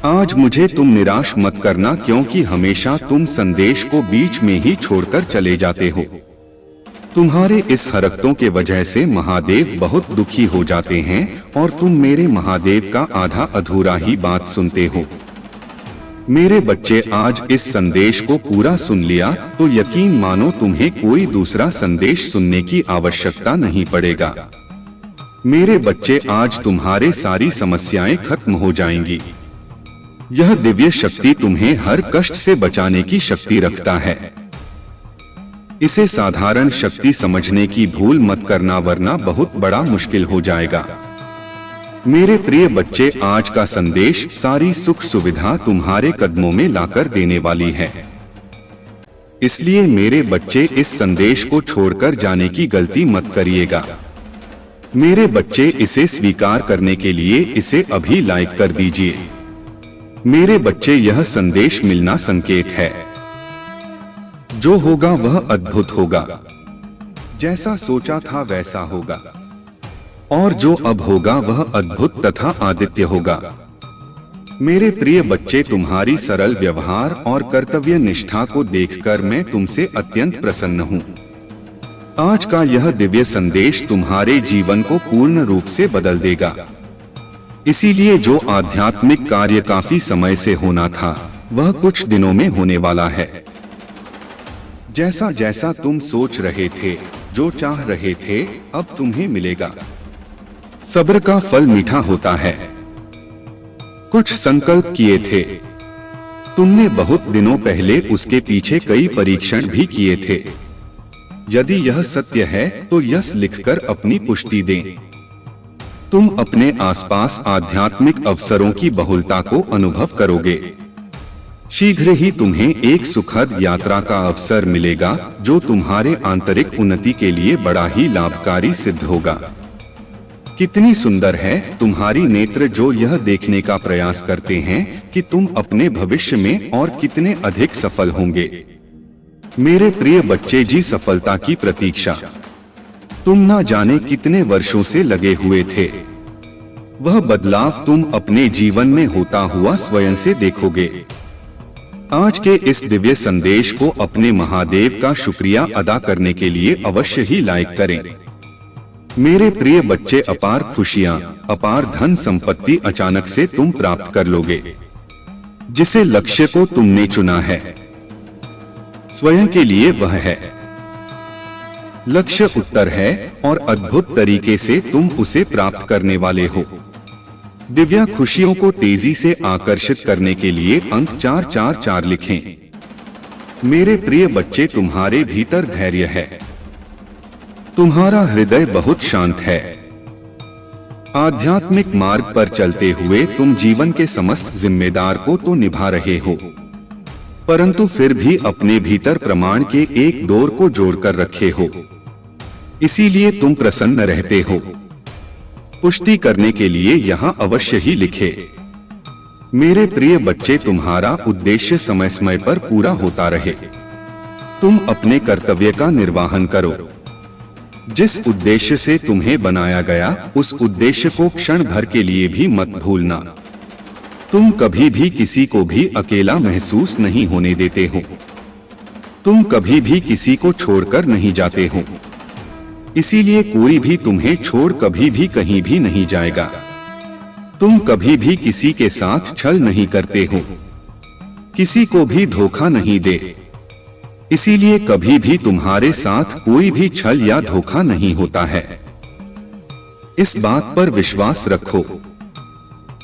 आज मुझे तुम निराश मत करना, क्योंकि हमेशा तुम संदेश को बीच में ही छोड़कर चले जाते हो। तुम्हारे इस हरकतों के वजह से महादेव बहुत दुखी हो जाते हैं और तुम मेरे महादेव का आधा अधूरा ही बात सुनते हो। मेरे बच्चे, आज इस संदेश को पूरा सुन लिया तो यकीन मानो तुम्हें कोई दूसरा संदेश सुनने की आवश्यकता नहीं पड़ेगा। मेरे बच्चे, आज तुम्हारे सारी समस्याएं खत्म हो जाएंगी। यह दिव्य शक्ति तुम्हें हर कष्ट से बचाने की शक्ति रखता है। इसे साधारण शक्ति समझने की भूल मत करना, वरना बहुत बड़ा मुश्किल हो जाएगा। मेरे प्रिय बच्चे, आज का संदेश सारी सुख सुविधा तुम्हारे कदमों में लाकर देने वाली है। इसलिए मेरे बच्चे, इस संदेश को छोड़कर जाने की गलती मत करिएगा। मेरे बच्चे, इसे स्वीकार करने के लिए इसे अभी लाइक कर दीजिए। मेरे बच्चे, यह संदेश मिलना संकेत है। जो होगा वह अद्भुत होगा। जैसा सोचा था वैसा होगा, और जो अब होगा वह अद्भुत तथा आदित्य होगा। मेरे प्रिय बच्चे, तुम्हारी सरल व्यवहार और कर्तव्य निष्ठा को देखकर मैं तुमसे अत्यंत प्रसन्न हूँ। आज का यह दिव्य संदेश तुम्हारे जीवन को पूर्ण रूप से बदल देगा। इसीलिए जो आध्यात्मिक कार्य काफी समय से होना था, वह कुछ दिनों में होने वाला है। जैसा जैसा तुम सोच रहे थे, जो चाह रहे थे, अब तुम्हें मिलेगा। सब्र का फल मीठा होता है। कुछ संकल्प किए थे तुमने बहुत दिनों पहले, उसके पीछे कई परीक्षण भी किए थे। यदि यह सत्य है तो यस लिखकर अपनी पुष्टि दें। तुम अपने आसपास आध्यात्मिक अवसरों की बहुलता को अनुभव करोगे। शीघ्र ही तुम्हें एक सुखद यात्रा का अवसर मिलेगा, जो तुम्हारे आंतरिक उन्नति के लिए बड़ा ही लाभकारी सिद्ध होगा। कितनी सुंदर है तुम्हारी नेत्र, जो यह देखने का प्रयास करते हैं कि तुम अपने भविष्य में और कितने अधिक सफल होंगे। मेरे प्रिय बच्चे जी, सफलता की प्रतीक्षा तुम ना जाने कितने वर्षों से लगे हुए थे। वह बदलाव तुम अपने जीवन में होता हुआ स्वयं से देखोगे। आज के इस दिव्य संदेश को अपने महादेव का शुक्रिया अदा करने के लिए अवश्य ही लाइक करें। मेरे प्रिय बच्चे, अपार खुशियां, अपार धन संपत्ति अचानक से तुम प्राप्त कर लोगे। जिसे लक्ष्य को तुमने चुना है, स्वयं के लिए वह है। लक्ष्य उत्तर है और अद्भुत तरीके से तुम उसे प्राप्त करने वाले हो। दिव्या खुशियों को तेजी से आकर्षित करने के लिए अंक 444 लिखें। मेरे प्रिय बच्चे, तुम्हारे भीतर धैर्य है। तुम्हारा हृदय बहुत शांत है। आध्यात्मिक मार्ग पर चलते हुए तुम जीवन के समस्त जिम्मेदार को तो निभा रहे हो, परंतु फिर भी अपने भीतर प्रमाण के एक डोर को जोड़कर रखे हो। इसीलिए तुम प्रसन्न रहते हो। पुष्टि करने के लिए यहाँ अवश्य ही लिखे। मेरे प्रिय बच्चे, तुम्हारा उद्देश्य समय समय पर पूरा होता रहे। तुम अपने कर्तव्य का निर्वहन करो। जिस उद्देश्य से तुम्हें बनाया गया, उस उद्देश्य को क्षण भर के लिए भी मत भूलना। तुम कभी भी किसी को भी अकेला महसूस नहीं होने देते हो। तुम कभी भी किसी को छोड़कर नहीं जाते हो। इसीलिए कोई भी तुम्हें छोड़ कभी भी कहीं भी नहीं जाएगा। तुम कभी भी किसी के साथ छल नहीं करते हो, किसी को भी धोखा नहीं दे। इसीलिए कभी भी तुम्हारे साथ कोई भी छल या धोखा नहीं होता है। इस बात पर विश्वास रखो।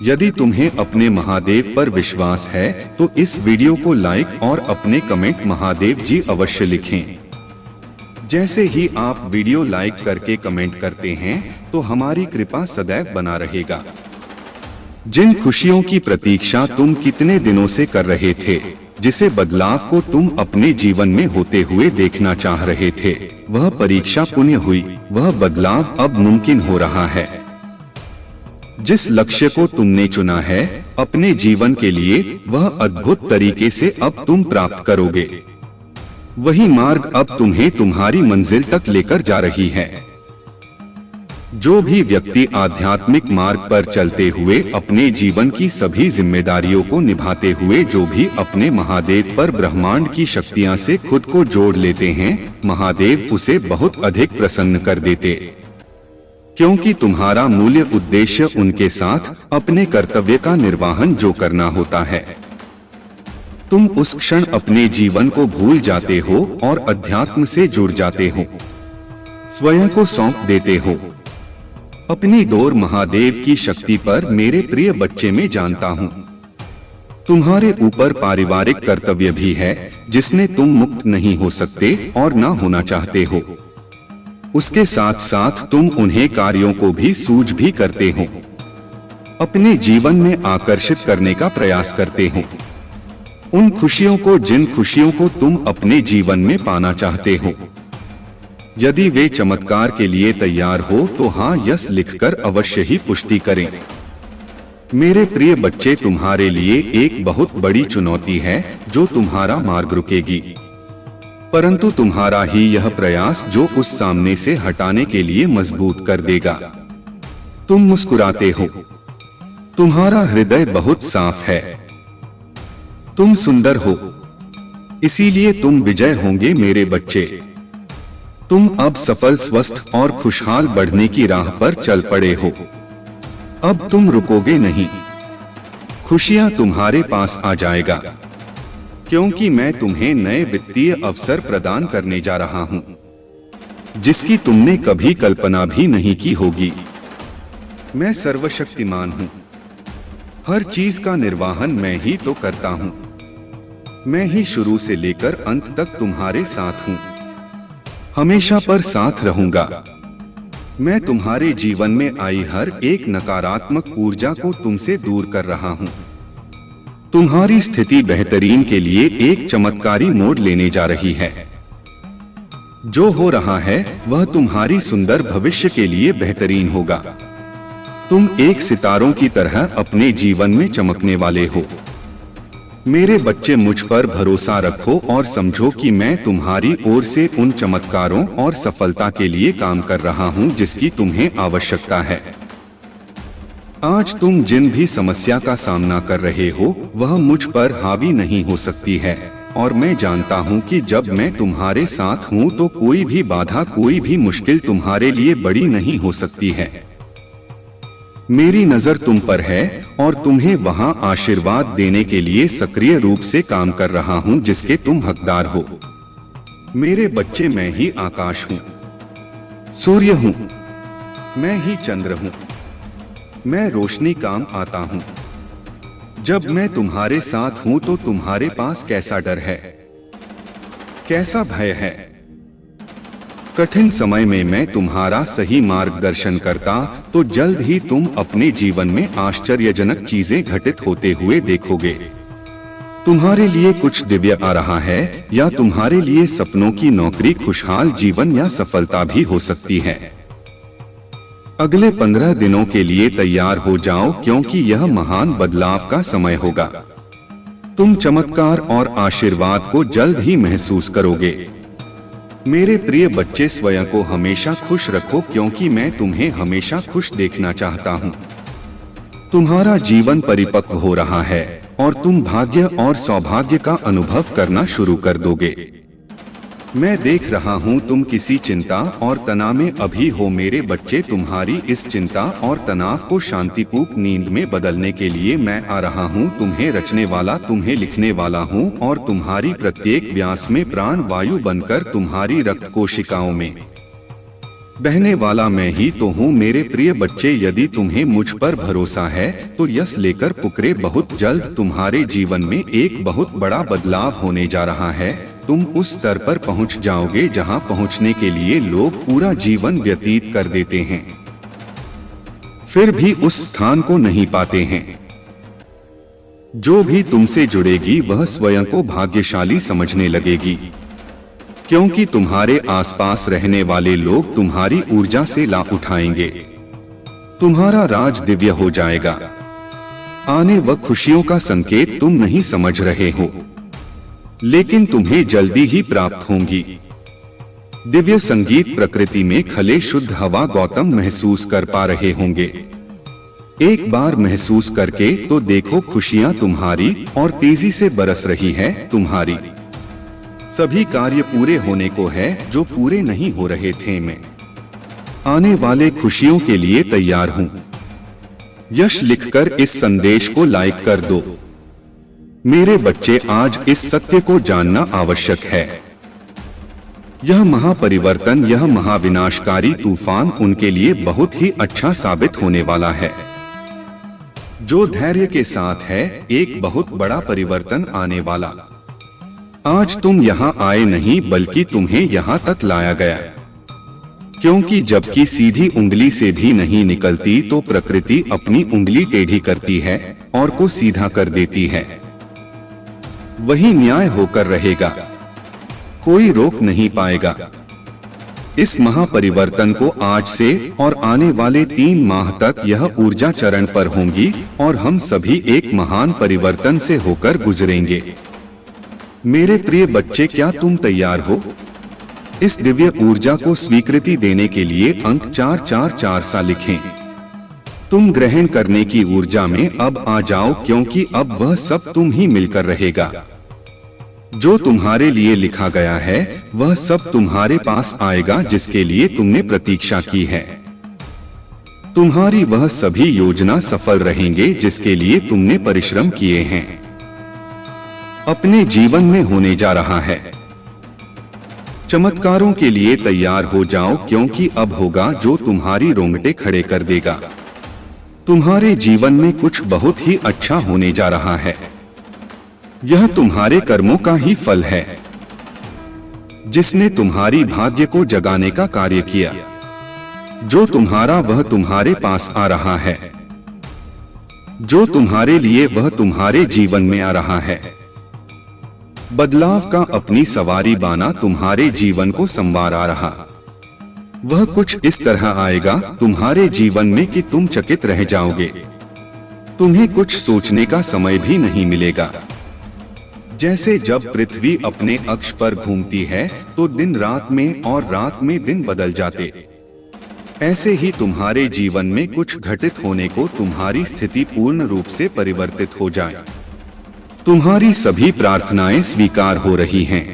यदि तुम्हें अपने महादेव पर विश्वास है तो इस वीडियो को लाइक और अपने कमेंट महादेव जी अवश्य लिखें। जैसे ही आप वीडियो लाइक करके कमेंट करते हैं तो हमारी कृपा सदैव बना रहेगा। जिन खुशियों की प्रतीक्षा तुम कितने दिनों से कर रहे थे, जिसे बदलाव को तुम अपने जीवन में होते हुए देखना चाह रहे थे, वह परीक्षा पुण्य हुई। वह बदलाव अब मुमकिन हो रहा है। जिस लक्ष्य को तुमने चुना है अपने जीवन के लिए, वह अद्भुत तरीके से अब तुम प्राप्त करोगे। वही मार्ग अब तुम्हें तुम्हारी मंजिल तक लेकर जा रही है। जो भी व्यक्ति आध्यात्मिक मार्ग पर चलते हुए अपने जीवन की सभी जिम्मेदारियों को निभाते हुए जो भी अपने महादेव पर ब्रह्मांड की शक्तियां से खुद को जोड़ लेते हैं, महादेव उसे बहुत अधिक प्रसन्न कर देते, क्योंकि तुम्हारा मूल्य उद्देश्य उनके साथ अपने कर्तव्य का निर्वहन जो करना होता है। तुम उस क्षण अपने जीवन को भूल जाते हो और अध्यात्म से जुड़ जाते हो, स्वयं को सौंप देते हो। अपनी डोर महादेव की शक्ति पर मेरे प्रिय बच्चे में जानता हूँ। तुम्हारे ऊपर पारिवारिक कर्तव्य भी है जिसने तुम मुक्त नहीं हो सकते और ना होना चाहते हो। उसके साथ साथ तुम उन्हें कार्यों को भी सूझ भी करते हो, अपने जीवन में आकर्षित करने का प्रयास करते हो। उन खुशियों को जिन खुशियों को तुम अपने जीवन में पाना चाहते हो। यदि वे चमत्कार के लिए तैयार हो तो हाँ यस लिखकर अवश्य ही पुष्टि करें। मेरे प्रिय बच्चे, तुम्हारे लिए एक बहुत बड़ी चुनौती है जो तुम्हारा मार्ग रुकेगी, परंतु तुम्हारा ही यह प्रयास जो उस सामने से हटाने के लिए मजबूत कर देगा। तुम मुस्कुराते हो, तुम्हारा हृदय बहुत साफ है, तुम सुंदर हो, इसीलिए तुम विजय होंगे मेरे बच्चे। तुम अब सफल, स्वस्थ और खुशहाल बढ़ने की राह पर चल पड़े हो। अब तुम रुकोगे नहीं, खुशियां तुम्हारे पास आ जाएगा, क्योंकि मैं तुम्हें नए वित्तीय अवसर प्रदान करने जा रहा हूं, जिसकी तुमने कभी कल्पना भी नहीं की होगी। मैं सर्वशक्तिमान हूं, हर चीज का निर्वहन मैं ही तो करता हूं। मैं ही शुरू से लेकर अंत तक तुम्हारे साथ हूं, हमेशा पर साथ रहूंगा। मैं तुम्हारे जीवन में आई हर एक नकारात्मक ऊर्जा को तुमसे दूर कर रहा हूं। तुम्हारी स्थिति बेहतरीन के लिए एक चमत्कारी मोड़ लेने जा रही है। जो हो रहा है वह तुम्हारी सुंदर भविष्य के लिए बेहतरीन होगा। तुम एक सितारों की तरह अपने जीवन में चमकने वाले हो। मेरे बच्चे, मुझ पर भरोसा रखो और समझो कि मैं तुम्हारी ओर से उन चमत्कारों और सफलता के लिए काम कर रहा हूं जिसकी तुम्हें आवश्यकता है। आज तुम जिन भी समस्या का सामना कर रहे हो वह मुझ पर हावी नहीं हो सकती है, और मैं जानता हूं कि जब मैं तुम्हारे साथ हूं तो कोई भी बाधा, कोई भी मुश्किल तुम्हारे लिए बड़ी नहीं हो सकती है। मेरी नजर तुम पर है और तुम्हें वहां आशीर्वाद देने के लिए सक्रिय रूप से काम कर रहा हूं जिसके तुम हकदार हो। मेरे बच्चे, मैं ही आकाश हूं, सूर्य हूं, मैं ही चंद्र हूं, मैं रोशनी काम आता हूं। जब मैं तुम्हारे साथ हूं तो तुम्हारे पास कैसा डर है, कैसा भय है। कठिन समय में मैं तुम्हारा सही मार्गदर्शन करता तो जल्द ही तुम अपने जीवन में आश्चर्यजनक चीजें घटित होते हुए देखोगे। तुम्हारे लिए कुछ दिव्य आ रहा है, या तुम्हारे लिए सपनों की नौकरी, खुशहाल जीवन या सफलता भी हो सकती है। अगले 15 दिनों के लिए तैयार हो जाओ, क्योंकि यह महान बदलाव का समय होगा। तुम चमत्कार और आशीर्वाद को जल्द ही महसूस करोगे। मेरे प्रिय बच्चे, स्वयं को हमेशा खुश रखो, क्योंकि मैं तुम्हें हमेशा खुश देखना चाहता हूँ। तुम्हारा जीवन परिपक्व हो रहा है और तुम भाग्य और सौभाग्य का अनुभव करना शुरू कर दोगे। मैं देख रहा हूँ तुम किसी चिंता और तनाव में अभी हो मेरे बच्चे। तुम्हारी इस चिंता और तनाव को शांतिपूर्ण नींद में बदलने के लिए मैं आ रहा हूँ। तुम्हें रचने वाला, तुम्हें लिखने वाला हूँ, और तुम्हारी प्रत्येक व्यास में प्राण वायु बनकर तुम्हारी रक्त कोशिकाओं में बहने वाला मैं ही तो हूँ। मेरे प्रिय बच्चे, यदि तुम्हें मुझ पर भरोसा है तो यस लेकर पुकारे। बहुत जल्द तुम्हारे जीवन में एक बहुत बड़ा बदलाव होने जा रहा है। तुम उस स्तर पर पहुंच जाओगे जहां पहुंचने के लिए लोग पूरा जीवन व्यतीत कर देते हैं, फिर भी उस स्थान को नहीं पाते हैं। जो भी तुमसे जुड़ेगी वह स्वयं को भाग्यशाली समझने लगेगी, क्योंकि तुम्हारे आसपास रहने वाले लोग तुम्हारी ऊर्जा से लाभ उठाएंगे। तुम्हारा राज दिव्य हो जाएगा। आने व खुशियों का संकेत तुम नहीं समझ रहे हो, लेकिन तुम्हें जल्दी ही प्राप्त होंगी। दिव्य संगीत प्रकृति में खले शुद्ध हवा गौतम महसूस कर पा रहे होंगे। एक बार महसूस करके तो देखो, खुशियां तुम्हारी और तेजी से बरस रही है तुम्हारी। सभी कार्य पूरे होने को है जो पूरे नहीं हो रहे थे। मैं आने वाले खुशियों के लिए तैयार हूं। यश लिखकर इस संदेश को लाइक कर दो। मेरे बच्चे, आज इस सत्य को जानना आवश्यक है। यह महापरिवर्तन, यह महाविनाशकारी तूफान उनके लिए बहुत ही अच्छा साबित होने वाला है। जो धैर्य के साथ है, एक बहुत बड़ा परिवर्तन आने वाला। आज तुम यहाँ आए नहीं, बल्कि तुम्हें यहाँ तक लाया गया, क्योंकि जबकि सीधी उंगली से भी नहीं निकलती तो प्रकृति अपनी उंगली टेढ़ी करती है और को सीधा कर देती है। वही न्याय होकर रहेगा, कोई रोक नहीं पाएगा। इस महापरिवर्तन को आज से और आने वाले 3 माह तक यह ऊर्जा चरण पर होंगी और हम सभी एक महान परिवर्तन से होकर गुजरेंगे। मेरे प्रिय बच्चे, क्या तुम तैयार हो? इस दिव्य ऊर्जा को स्वीकृति देने के लिए अंक 444 सा लिखें। तुम ग्रहण करने की ऊर्जा में अब आ जाओ, क्योंकि अब वह सब तुम ही मिलकर रहेगा। जो तुम्हारे लिए लिखा गया है वह सब तुम्हारे पास आएगा, जिसके लिए तुमने प्रतीक्षा की है। तुम्हारी वह सभी योजना सफल रहेंगे जिसके लिए तुमने परिश्रम किए हैं। अपने जीवन में होने जा रहा है। चमत्कारों के लिए तैयार हो जाओ, क्योंकि अब होगा जो तुम्हारी रोंगटे खड़े कर देगा। तुम्हारे जीवन में कुछ बहुत ही अच्छा होने जा रहा है। यह तुम्हारे कर्मों का ही फल है, जिसने तुम्हारी भाग्य को जगाने का कार्य किया। जो तुम्हारा वह तुम्हारे पास आ रहा है। जो तुम्हारे लिए वह तुम्हारे जीवन में आ रहा है। बदलाव का अपनी सवारी बाना तुम्हारे जीवन को संवार आ रहा। वह कुछ इस तरह आएगा तुम्हारे जीवन में कि तुम चकित रह जाओगे। तुम्हें कुछ सोचने का समय भी नहीं मिलेगा। जैसे जब पृथ्वी अपने अक्ष पर घूमती है तो दिन रात में और रात में दिन बदल जाते, ऐसे ही तुम्हारे जीवन में कुछ घटित होने को तुम्हारी स्थिति पूर्ण रूप से परिवर्तित हो जाए। तुम्हारी सभी प्रार्थनाएं स्वीकार हो रही हैं।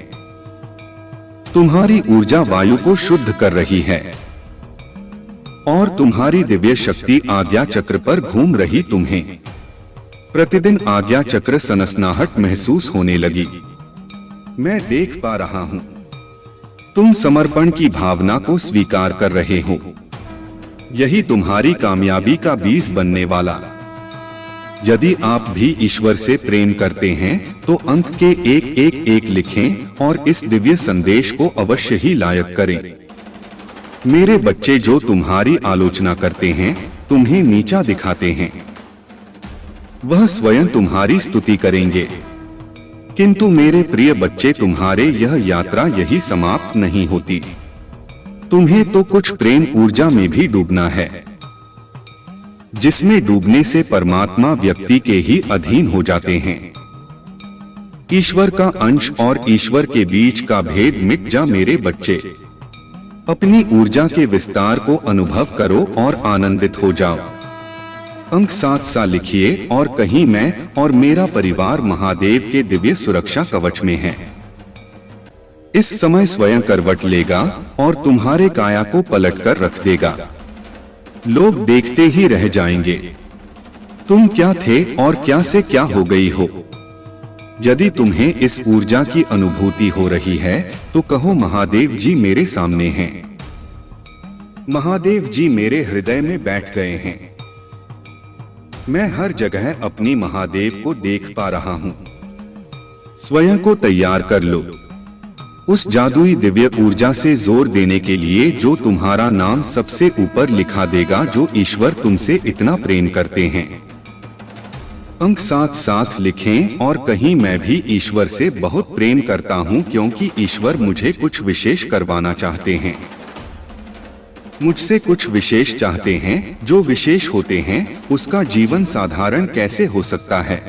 तुम्हारी ऊर्जा वायु को शुद्ध कर रही है और तुम्हारी दिव्य शक्ति आज्ञा चक्र पर घूम रही। तुम्हें प्रतिदिन आज्ञा चक्र सनसनाहट महसूस होने लगी। मैं देख पा रहा हूं तुम समर्पण की भावना को स्वीकार कर रहे हो। यही तुम्हारी कामयाबी का बीज बनने वाला। यदि आप भी ईश्वर से प्रेम करते हैं तो अंक के 111 लिखें और इस दिव्य संदेश को अवश्य ही लायक करें। मेरे बच्चे, जो तुम्हारी आलोचना करते हैं, तुम्हें नीचा दिखाते हैं, वह स्वयं तुम्हारी स्तुति करेंगे। किंतु मेरे प्रिय बच्चे, तुम्हारे यह यात्रा यही समाप्त नहीं होती। तुम्हें तो कुछ प्रेम ऊर्जा में भी डूबना है, जिसमें डूबने से परमात्मा व्यक्ति के ही अधीन हो जाते हैं। ईश्वर का अंश और ईश्वर के बीच का भेद मिट जा मेरे बच्चे। अपनी ऊर्जा के विस्तार को अनुभव करो और आनंदित हो जाओ। अंक 7 सा लिखिए और कहीं मैं और मेरा परिवार महादेव के दिव्य सुरक्षा कवच में है। इस समय स्वयं करवट लेगा और तुम्हारे काया को पलटकर रख देगा। लोग देखते ही रह जाएंगे तुम क्या थे और क्या से क्या हो गई हो। यदि तुम्हें इस ऊर्जा की अनुभूति हो रही है तो कहो, महादेव जी मेरे सामने हैं। महादेव जी मेरे हृदय में बैठ गए हैं। मैं हर जगह अपनी महादेव को देख पा रहा हूं। स्वयं को तैयार कर लो उस जादुई दिव्य ऊर्जा से जोर देने के लिए जो तुम्हारा नाम सबसे ऊपर लिखा देगा, जो ईश्वर तुमसे इतना प्रेम करते हैं। अंक 7 लिखें और कहीं मैं भी ईश्वर से बहुत प्रेम करता हूं, क्योंकि ईश्वर मुझे कुछ विशेष करवाना चाहते हैं। मुझसे कुछ विशेष चाहते हैं। जो विशेष होते हैं उसका जीवन साधारण कैसे हो सकता है।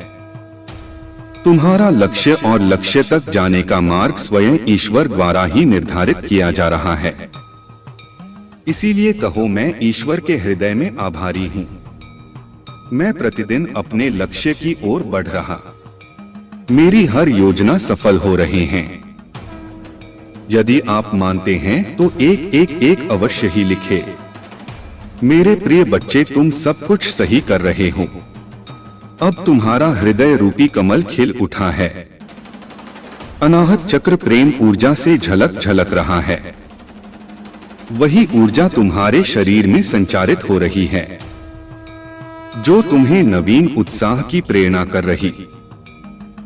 तुम्हारा लक्ष्य और लक्ष्य तक जाने का मार्ग स्वयं ईश्वर द्वारा ही निर्धारित किया जा रहा है। इसीलिए कहो, मैं ईश्वर के हृदय में आभारी हूँ। मैं प्रतिदिन अपने लक्ष्य की ओर बढ़ रहा, मेरी हर योजना सफल हो रही है। यदि आप मानते हैं तो एक अवश्य ही लिखे। मेरे प्रिय बच्चे, तुम सब कुछ सही कर रहे हो। अब तुम्हारा हृदय रूपी कमल खिल उठा है। अनाहत चक्र प्रेम ऊर्जा से झलक झलक रहा है। वही ऊर्जा तुम्हारे शरीर में संचारित हो रही है, जो तुम्हें नवीन उत्साह की प्रेरणा कर रही।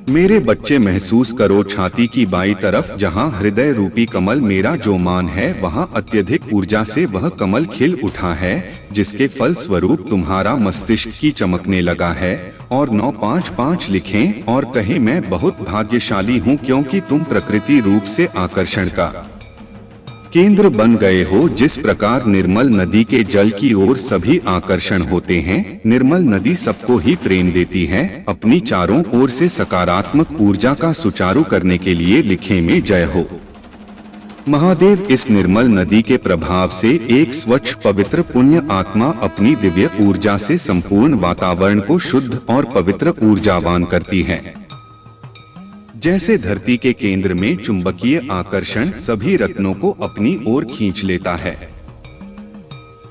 मेरे बच्चे, महसूस करो छाती की बाईं तरफ, जहां हृदय रूपी कमल मेरा जो मान है, वहां अत्यधिक ऊर्जा से वह कमल खिल उठा है, जिसके फल स्वरूप तुम्हारा मस्तिष्क की चमकने लगा है। और 955 लिखें और कहें, मैं बहुत भाग्यशाली हूं, क्योंकि तुम प्रकृति रूप से आकर्षण का केंद्र बन गए हो। जिस प्रकार निर्मल नदी के जल की ओर सभी आकर्षण होते हैं, निर्मल नदी सबको ही प्रेम देती है। अपनी चारों ओर से सकारात्मक ऊर्जा का सुचारू करने के लिए लिखे में जय हो। महादेव, इस निर्मल नदी के प्रभाव से एक स्वच्छ पवित्र पुण्य आत्मा अपनी दिव्य ऊर्जा से संपूर्ण वातावरण को शुद्ध और पवित्र ऊर्जावान करती है। जैसे धरती के केंद्र में चुंबकीय आकर्षण सभी रत्नों को अपनी ओर खींच लेता है,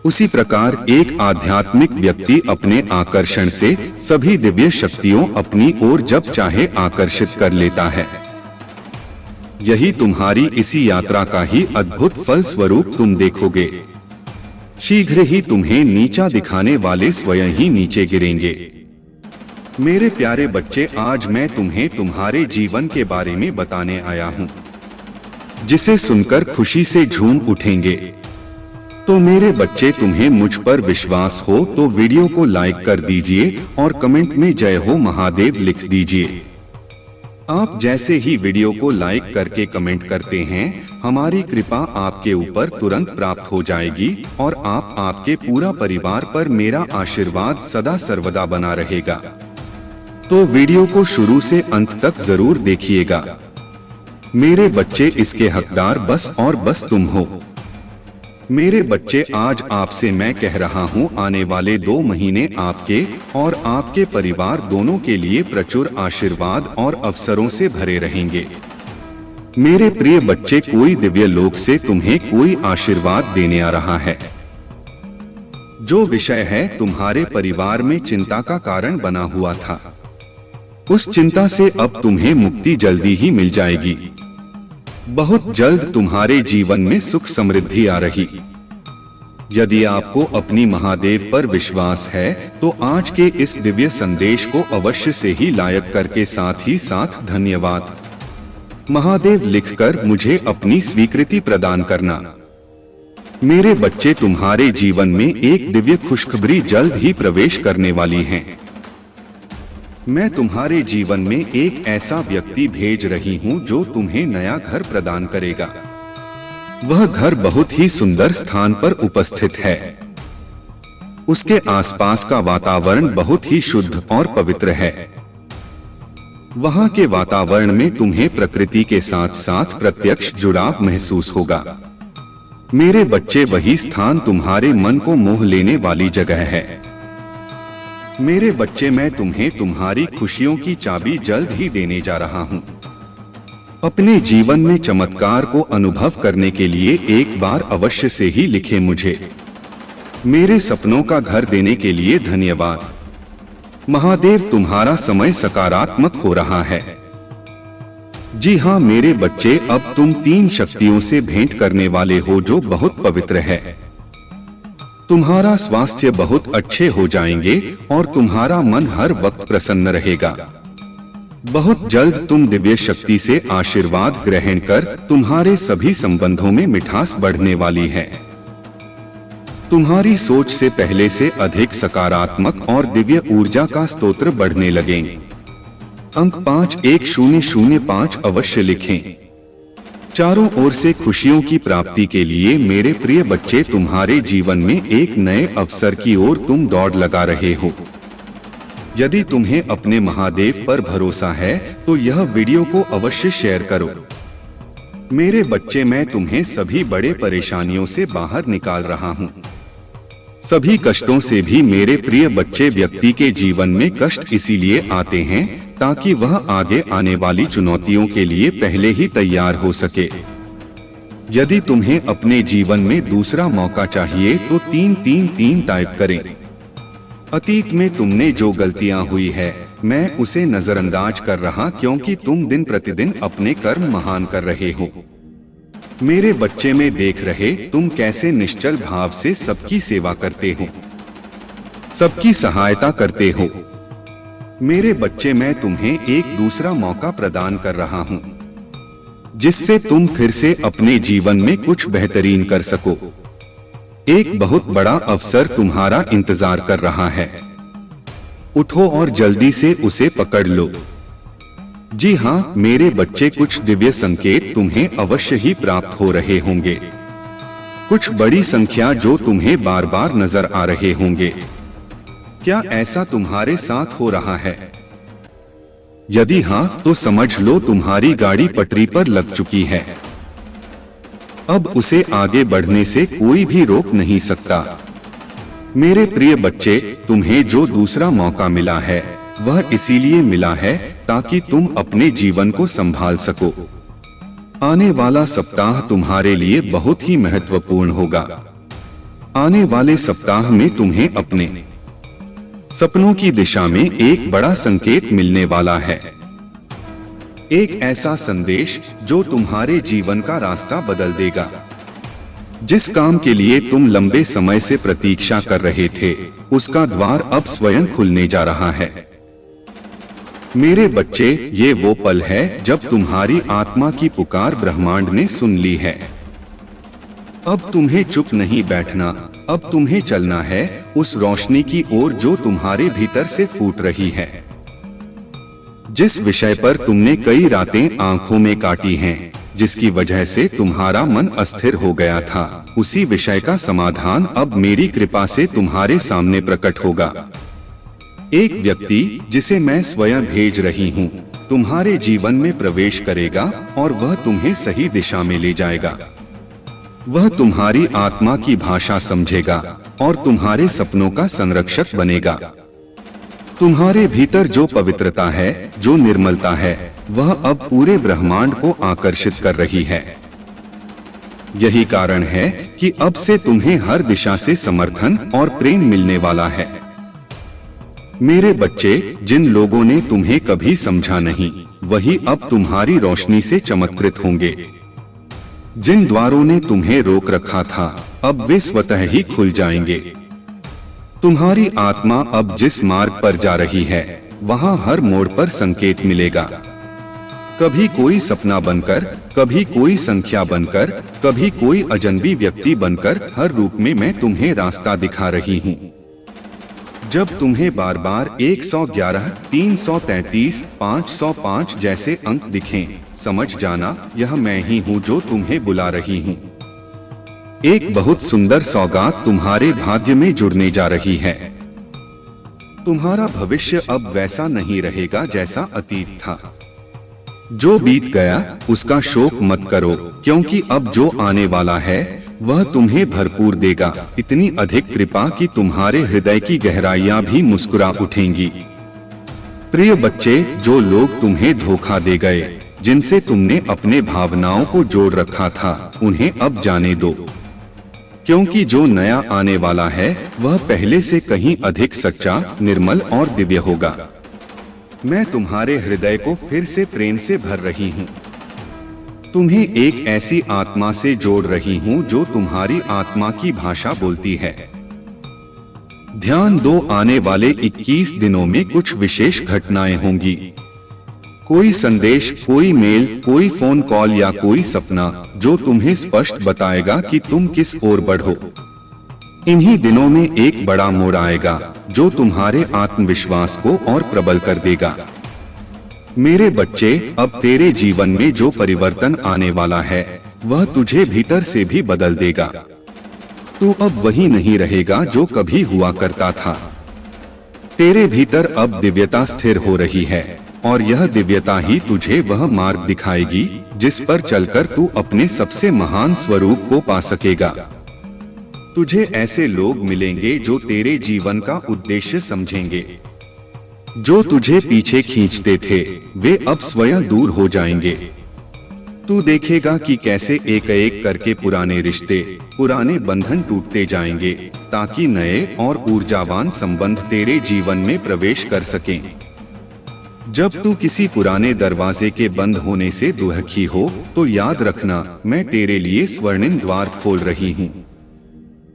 उसी प्रकार एक आध्यात्मिक व्यक्ति अपने आकर्षण से सभी दिव्य शक्तियों अपनी ओर जब चाहे आकर्षित कर लेता है। यही तुम्हारी इसी यात्रा का ही अद्भुत फल स्वरूप तुम देखोगे। शीघ्र ही तुम्हें नीचा दिखाने वाले स्वयं ही नीचे गिरेंगे। मेरे प्यारे बच्चे, आज मैं तुम्हें तुम्हारे जीवन के बारे में बताने आया हूँ, जिसे सुनकर खुशी से झूम उठेंगे। तो मेरे बच्चे, तुम्हें मुझ पर विश्वास हो तो वीडियो को लाइक कर दीजिए और कमेंट में जय हो महादेव लिख दीजिए। आप जैसे ही वीडियो को लाइक करके कमेंट करते हैं, हमारी कृपा आपके ऊपर तुरंत प्राप्त हो जाएगी और आपके पूरा परिवार पर मेरा आशीर्वाद सदा सर्वदा बना रहेगा। तो वीडियो को शुरू से अंत तक जरूर देखिएगा। मेरे बच्चे, इसके हकदार बस और बस तुम हो। मेरे बच्चे, आज आपसे मैं कह रहा हूँ, आने वाले 2 महीने आपके और आपके परिवार दोनों के लिए प्रचुर आशीर्वाद और अवसरों से भरे रहेंगे। मेरे प्रिय बच्चे, कोई दिव्य लोक से तुम्हें कोई आशीर्वाद देने आ रहा है। जो विषय है तुम्हारे परिवार में चिंता का कारण बना हुआ था, उस चिंता से अब तुम्हें मुक्ति जल्दी ही मिल जाएगी। बहुत जल्द तुम्हारे जीवन में सुख समृद्धि आ रही। यदि आपको अपनी महादेव पर विश्वास है तो आज के इस दिव्य संदेश को अवश्य से ही लाइक करके साथ ही साथ धन्यवाद महादेव लिखकर मुझे अपनी स्वीकृति प्रदान करना। मेरे बच्चे, तुम्हारे जीवन में एक दिव्य खुशखबरी जल्द ही प्रवेश करने वाली है। मैं तुम्हारे जीवन में एक ऐसा व्यक्ति भेज रही हूँ जो तुम्हें नया घर प्रदान करेगा। वह घर बहुत ही सुंदर स्थान पर उपस्थित है। उसके आसपास का वातावरण बहुत ही शुद्ध और पवित्र है। वहाँ के वातावरण में तुम्हें प्रकृति के साथ साथ प्रत्यक्ष जुड़ाव महसूस होगा। मेरे बच्चे, वही स्थान तुम्हारे मन को मोह लेने वाली जगह है। मेरे बच्चे, मैं तुम्हें तुम्हारी खुशियों की चाबी जल्द ही देने जा रहा हूँ। अपने जीवन में चमत्कार को अनुभव करने के लिए एक बार अवश्य से ही लिखे मुझे। मेरे सपनों का घर देने के लिए धन्यवाद महादेव। तुम्हारा समय सकारात्मक हो रहा है। जी हाँ मेरे बच्चे, अब तुम 3 शक्तियों से भेंट करने वाले हो जो बहुत पवित्र है। तुम्हारा स्वास्थ्य बहुत अच्छे हो जाएंगे और तुम्हारा मन हर वक्त प्रसन्न रहेगा। बहुत जल्द तुम दिव्य शक्ति से आशीर्वाद ग्रहण कर तुम्हारे सभी संबंधों में मिठास बढ़ने वाली है। तुम्हारी सोच से पहले से अधिक सकारात्मक और दिव्य ऊर्जा का स्तोत्र बढ़ने लगेंगे। अंक 51005 अवश्य लिखें। चारों ओर से खुशियों की प्राप्ति के लिए मेरे प्रिय बच्चे, तुम्हारे जीवन में एक नए अवसर की ओर तुम दौड़ लगा रहे हो। यदि तुम्हें अपने महादेव पर भरोसा है तो यह वीडियो को अवश्य शेयर करो। मेरे बच्चे, मैं तुम्हें सभी बड़े परेशानियों से बाहर निकाल रहा हूँ। सभी कष्टों से भी मेरे प्रिय बच्चे, व्यक्ति के जीवन में कष्ट इसीलिए आते हैं ताकि वह आगे आने वाली चुनौतियों के लिए पहले ही तैयार हो सके। यदि तुम्हें अपने जीवन में दूसरा मौका चाहिए तो 333 टाइप करें। अतीत में तुमने जो गलतियां हुई है मैं उसे नजरअंदाज कर रहा, क्योंकि तुम दिन प्रतिदिन अपने कर्म महान कर रहे हो। मेरे बच्चे, में देख रहे तुम कैसे निश्चल भाव से सबकी सेवा करते हो, सबकी सहायता करते हो। मेरे बच्चे, मैं तुम्हें एक दूसरा मौका प्रदान कर रहा हूँ जिससे तुम फिर से अपने जीवन में कुछ बेहतरीन कर सको। एक बहुत बड़ा अवसर तुम्हारा इंतजार कर रहा है। उठो और जल्दी से उसे पकड़ लो। जी हाँ मेरे बच्चे, कुछ दिव्य संकेत तुम्हें अवश्य ही प्राप्त हो रहे होंगे। कुछ बड़ी संख्या जो तुम्हें बार बार नजर आ रहे होंगे। क्या ऐसा तुम्हारे साथ हो रहा है? यदि हाँ तो समझ लो तुम्हारी गाड़ी पटरी पर लग चुकी है। अब उसे आगे बढ़ने से कोई भी रोक नहीं सकता। मेरे प्रिय बच्चे, तुम्हें जो दूसरा मौका मिला है वह इसीलिए मिला है ताकि तुम अपने जीवन को संभाल सको। आने वाला सप्ताह तुम्हारे लिए बहुत ही महत्वपूर्ण होगा। आने वाले सप्ताह में तुम्हें अपने सपनों की दिशा में एक बड़ा संकेत मिलने वाला है। एक ऐसा संदेश जो तुम्हारे जीवन का रास्ता बदल देगा। जिस काम के लिए तुम लंबे समय से प्रतीक्षा कर रहे थे उसका द्वार अब स्वयं खुलने जा रहा है। मेरे बच्चे, ये वो पल है जब तुम्हारी आत्मा की पुकार ब्रह्मांड ने सुन ली है। अब तुम्हें चुप नहीं बैठना, अब तुम्हें चलना है उस रोशनी की ओर जो तुम्हारे भीतर से फूट रही है। जिस विषय पर तुमने कई रातें आंखों में काटी हैं, जिसकी वजह से तुम्हारा मन अस्थिर हो गया था, उसी विषय का समाधान अब मेरी कृपा से तुम्हारे सामने प्रकट होगा। एक व्यक्ति जिसे मैं स्वयं भेज रही हूँ तुम्हारे जीवन में प्रवेश करेगा और वह तुम्हें सही दिशा में ले जाएगा। वह तुम्हारी आत्मा की भाषा समझेगा और तुम्हारे सपनों का संरक्षक बनेगा। तुम्हारे भीतर जो पवित्रता है, जो निर्मलता है, वह अब पूरे ब्रह्मांड को आकर्षित कर रही है। यही कारण है कि अब से तुम्हें हर दिशा से समर्थन और प्रेम मिलने वाला है। मेरे बच्चे, जिन लोगों ने तुम्हें कभी समझा नहीं वही अब तुम्हारी रोशनी से चमत्कृत होंगे। जिन द्वारों ने तुम्हें रोक रखा था अब वे स्वतः ही खुल जाएंगे। तुम्हारी आत्मा अब जिस मार्ग पर जा रही है वहां हर मोड़ पर संकेत मिलेगा। कभी कोई सपना बनकर, कभी कोई संख्या बनकर, कभी कोई अजनबी व्यक्ति बनकर, हर रूप में मैं तुम्हें रास्ता दिखा रही हूँ। जब तुम्हें बार बार 111, 333, 505 जैसे अंक दिखें, समझ जाना यह मैं ही हूँ जो तुम्हें बुला रही हूँ। एक बहुत सुंदर सौगात तुम्हारे भाग्य में जुड़ने जा रही है। तुम्हारा भविष्य अब वैसा नहीं रहेगा जैसा अतीत था। जो बीत गया उसका शोक मत करो, क्योंकि अब जो आने वाला है वह तुम्हें भरपूर देगा। इतनी अधिक कृपा कि तुम्हारे हृदय की गहराइयां भी मुस्कुरा उठेंगी। प्रिय बच्चे, जो लोग तुम्हें धोखा दे गए, जिनसे तुमने अपने भावनाओं को जोड़ रखा था, उन्हें अब जाने दो, क्योंकि जो नया आने वाला है वह पहले से कहीं अधिक सच्चा, निर्मल और दिव्य होगा। मैं तुम्हारे हृदय को फिर से प्रेम से भर रही हूँ। तुम्हें एक ऐसी आत्मा से जोड़ रही हूँ जो तुम्हारी आत्मा की भाषा बोलती है। ध्यान दो, आने वाले 21 दिनों में कुछ विशेष घटनाएं होंगी। कोई संदेश, कोई मेल, कोई फोन कॉल या कोई सपना जो तुम्हें स्पष्ट बताएगा कि तुम किस ओर बढ़ो। इन्हीं दिनों में एक बड़ा मोड़ आएगा जो तुम्हारे आत्मविश्वास को और प्रबल कर देगा। मेरे बच्चे, अब तेरे जीवन में जो परिवर्तन आने वाला है वह तुझे भीतर से भी बदल देगा। तू अब वही नहीं रहेगा जो कभी हुआ करता था। तेरे भीतर अब दिव्यता स्थिर हो रही है और यह दिव्यता ही तुझे वह मार्ग दिखाएगी जिस पर चलकर तू अपने सबसे महान स्वरूप को पा सकेगा। तुझे ऐसे लोग मिलेंगे जो तेरे जीवन का उद्देश्य समझेंगे। जो तुझे पीछे खींचते थे वे अब स्वयं दूर हो जाएंगे। तू देखेगा कि कैसे एक एक करके पुराने रिश्ते, पुराने बंधन टूटते जाएंगे ताकि नए और ऊर्जावान संबंध तेरे जीवन में प्रवेश कर सकें। जब तू किसी पुराने दरवाजे के बंद होने से दुखी हो तो याद रखना, मैं तेरे लिए स्वर्णिम द्वार खोल रही हूँ।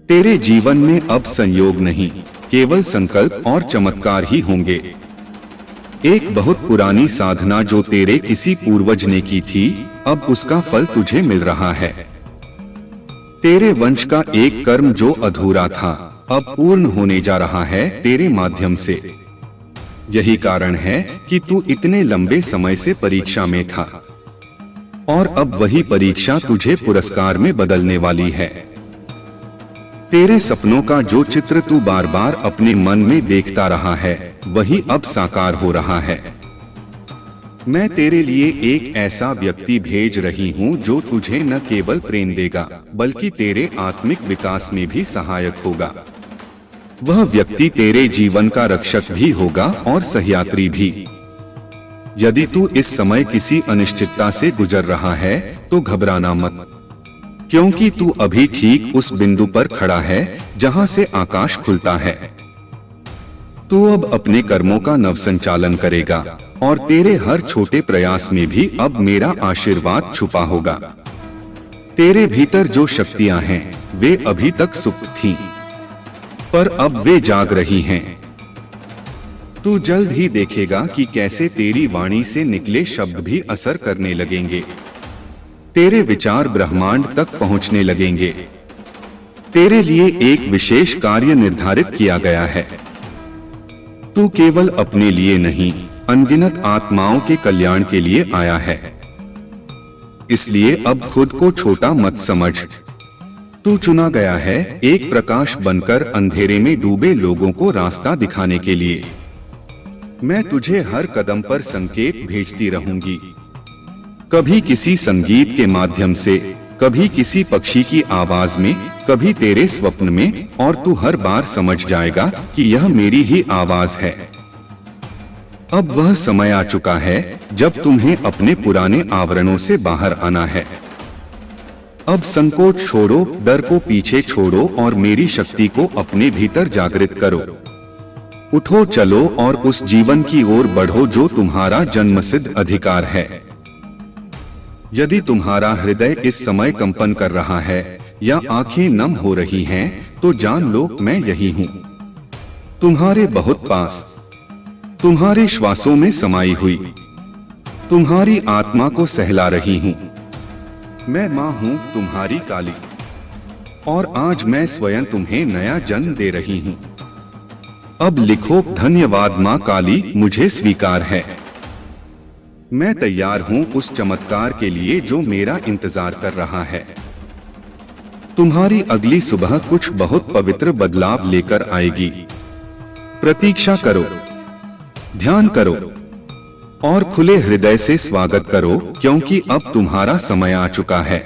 तेरे जीवन में अब संयोग नहीं, केवल संकल्प और चमत्कार ही होंगे। एक बहुत पुरानी साधना जो तेरे किसी पूर्वज ने की थी, अब उसका फल तुझे मिल रहा है। तेरे वंश का एक कर्म जो अधूरा था, अब पूर्ण होने जा रहा है तेरे माध्यम से। यही कारण है कि तू इतने लंबे समय से परीक्षा में था और अब वही परीक्षा तुझे पुरस्कार में बदलने वाली है। तेरे सपनों का जो चित्र तू बार बार अपने मन में देखता रहा है, वही अब साकार हो रहा है। मैं तेरे लिए एक ऐसा व्यक्ति भेज रही हूँ जो तुझे न केवल प्रेम देगा बल्कि तेरे आत्मिक विकास में भी सहायक होगा। वह व्यक्ति तेरे जीवन का रक्षक भी होगा और सहयात्री भी। यदि तू इस समय किसी अनिश्चितता से गुजर रहा है तो घबराना मत, क्योंकि तू अभी ठीक उस बिंदु पर खड़ा है जहां से आकाश खुलता है। तू अब अपने कर्मों का नव संचालन करेगा और तेरे हर छोटे प्रयास में भी अब मेरा आशीर्वाद छुपा होगा। तेरे भीतर जो शक्तियां हैं वे अभी तक सुप्त थीं, पर अब वे जाग रही हैं। तू जल्द ही देखेगा कि कैसे तेरी वाणी से निकले शब्द भी असर करने लगेंगे। तेरे विचार ब्रह्मांड तक पहुंचने लगेंगे। तेरे लिए एक विशेष कार्य निर्धारित किया गया है। तू केवल अपने लिए नहीं, अनगिनत आत्माओं के कल्याण के लिए आया है। इसलिए अब खुद को छोटा मत समझ। तू चुना गया है एक प्रकाश बनकर अंधेरे में डूबे लोगों को रास्ता दिखाने के लिए। मैं तुझे हर कदम पर संकेत भेजती रहूंगी, कभी किसी संगीत के माध्यम से, कभी किसी पक्षी की आवाज में, कभी तेरे स्वप्न में, और तू हर बार समझ जाएगा कि यह मेरी ही आवाज है। अब वह समय आ चुका है जब तुम्हें अपने पुराने आवरणों से बाहर आना है। अब संकोच छोड़ो, डर को पीछे छोड़ो और मेरी शक्ति को अपने भीतर जागृत करो। उठो, चलो और उस जीवन की ओर बढ़ो जो तुम्हारा जन्मसिद्ध अधिकार है। यदि तुम्हारा हृदय इस समय कंपन कर रहा है या आंखें नम हो रही हैं, तो जान लो मैं यही हूँ, तुम्हारे बहुत पास, तुम्हारे श्वासों में समाई हुई, तुम्हारी आत्मा को सहला रही हूँ। मैं माँ हूँ तुम्हारी काली, और आज मैं स्वयं तुम्हें नया जन्म दे रही हूँ। अब लिखो, धन्यवाद माँ काली, मुझे स्वीकार है। मैं तैयार हूँ उस चमत्कार के लिए जो मेरा इंतजार कर रहा है। तुम्हारी अगली सुबह कुछ बहुत पवित्र बदलाव लेकर आएगी। प्रतीक्षा करो, ध्यान करो और खुले हृदय से स्वागत करो, क्योंकि अब तुम्हारा समय आ चुका है।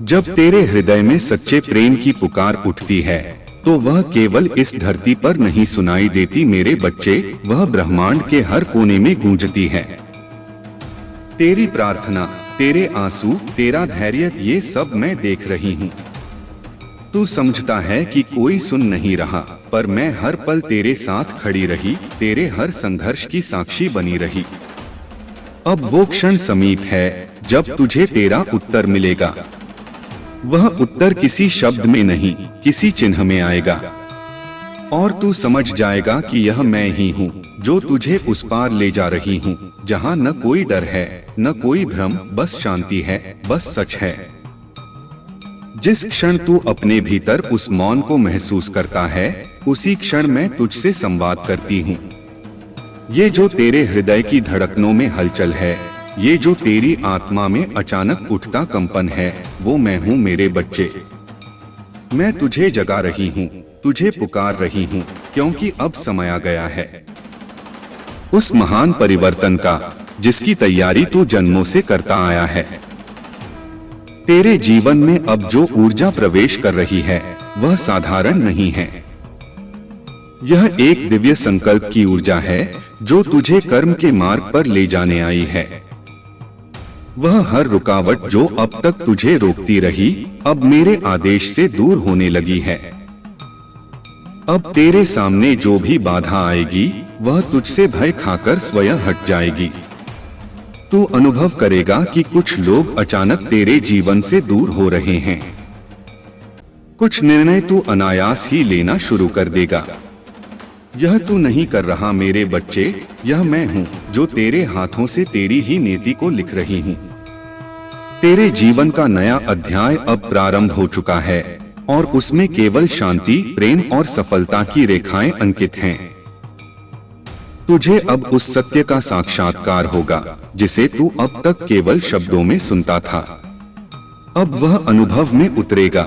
जब तेरे हृदय में सच्चे प्रेम की पुकार उठती है तो वह केवल इस धरती पर नहीं सुनाई देती मेरे बच्चे, वह ब्रह्मांड के हर कोने में गूंजती है। तेरी प्रार्थना, तेरे आंसू, तेरा धैर्य, ये सब मैं देख रही हूँ। तू समझता है कि कोई सुन नहीं रहा, पर मैं हर पल तेरे साथ खड़ी रही, तेरे हर संघर्ष की साक्षी बनी रही। अब वो क्षण समीप है जब तुझे तेरा उत्तर मिलेगा। वह उत्तर किसी शब्द में नहीं, किसी चिन्ह में आएगा, और तू समझ जाएगा कि यह मैं ही हूँ जो तुझे उस पार ले जा रही हूँ, जहाँ न कोई डर है, न कोई भ्रम, बस शांति है, बस सच है। जिस क्षण तू अपने भीतर उस मौन को महसूस करता है, उसी क्षण मैं तुझसे संवाद करती हूँ। ये जो तेरे हृदय की धड़कनों में हलचल है, ये जो तेरी आत्मा में अचानक उठता कंपन है, वो मैं हूँ मेरे बच्चे। मैं तुझे जगा रही हूँ, तुझे पुकार रही हूँ, क्योंकि अब समय आ गया है उस महान परिवर्तन का जिसकी तैयारी तू जन्मों से करता आया है। तेरे जीवन में अब जो ऊर्जा प्रवेश कर रही है वह साधारण नहीं है। यह एक दिव्य संकल्प की ऊर्जा है जो तुझे कर्म के मार्ग पर ले जाने आई है। वह हर रुकावट जो अब तक तुझे रोकती रही अब मेरे आदेश से दूर होने लगी है। अब तेरे सामने जो भी बाधा आएगी वह तुझसे भय खाकर स्वयं हट जाएगी। तू अनुभव करेगा कि कुछ लोग अचानक तेरे जीवन से दूर हो रहे हैं। कुछ निर्णय तू अनायास ही लेना शुरू कर देगा। यह तू नहीं कर रहा मेरे बच्चे, यह मैं हूँ जो तेरे हाथों से तेरी ही नीति को लिख रही हूँ। तेरे जीवन का नया अध्याय अब प्रारंभ हो चुका है और उसमें केवल शांति, प्रेम और सफलता की रेखाएं अंकित हैं। तुझे अब उस सत्य का साक्षात्कार होगा जिसे तू अब तक केवल शब्दों में सुनता था। अब वह अनुभव में उतरेगा।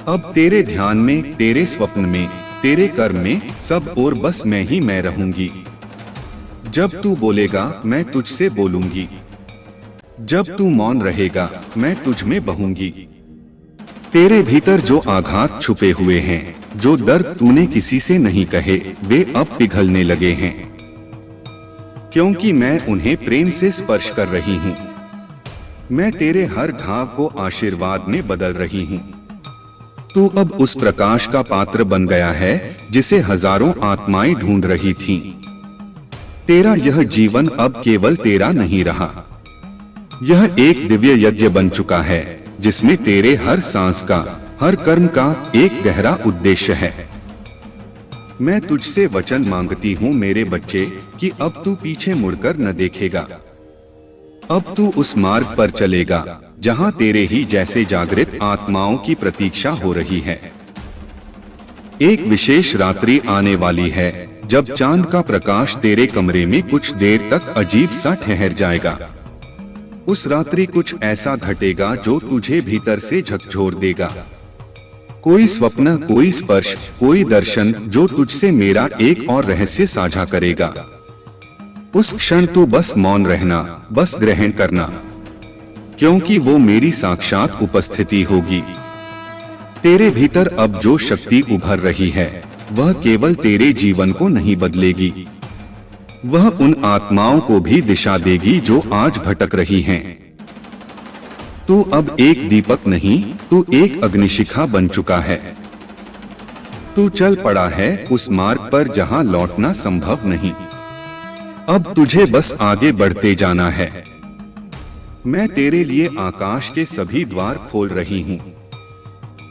अब तेरे ध्यान में, तेरे स्वप्न में, तेरे कर्म में सब और बस मैं ही मैं रहूंगी। जब तू बोलेगा मैं तुझसे बोलूंगी, जब तू मौन रहेगा मैं तुझ में बहूंगी। तेरे भीतर जो आघात छुपे हुए हैं, जो दर्द तूने किसी से नहीं कहे, वे अब पिघलने लगे हैं, क्योंकि मैं उन्हें प्रेम से स्पर्श कर रही हूँ। मैं तेरे हर घाव को आशीर्वाद में बदल रही हूँ। तू अब उस प्रकाश का पात्र बन गया है जिसे हजारों आत्माएं ढूंढ रही थीं। तेरा यह जीवन अब केवल तेरा नहीं रहा। यह एक दिव्य यज्ञ बन चुका है जिसमें तेरे हर सांस का, हर कर्म का एक गहरा उद्देश्य है। मैं तुझसे वचन मांगती हूँ मेरे बच्चे कि अब तू पीछे मुड़कर न देखेगा। अब तू उस मार्ग पर चलेगा जहाँ तेरे ही जैसे जागृत आत्माओं की प्रतीक्षा हो रही है। एक विशेष रात्रि आने वाली है जब चांद का प्रकाश तेरे कमरे में कुछ देर तक अजीब सा ठहर जाएगा। उस रात्रि कुछ ऐसा घटेगा जो तुझे भीतर से झकझोर देगा। कोई स्वप्न, कोई स्पर्श, कोई दर्शन जो तुझसे मेरा एक और रहस्य साझा करेगा। उस क्षण तू बस मौन रहना, बस ग्रहण करना, क्योंकि वो मेरी साक्षात उपस्थिति होगी। तेरे भीतर अब जो शक्ति उभर रही है वह केवल तेरे जीवन को नहीं बदलेगी, वह उन आत्माओं को भी दिशा देगी जो आज भटक रही हैं। तू अब एक दीपक नहीं, तू एक अग्निशिखा बन चुका है। तू चल पड़ा है उस मार्ग पर जहां लौटना संभव नहीं। अब तुझे बस आगे बढ़ते जाना है। मैं तेरे लिए आकाश के सभी द्वार खोल रही हूँ।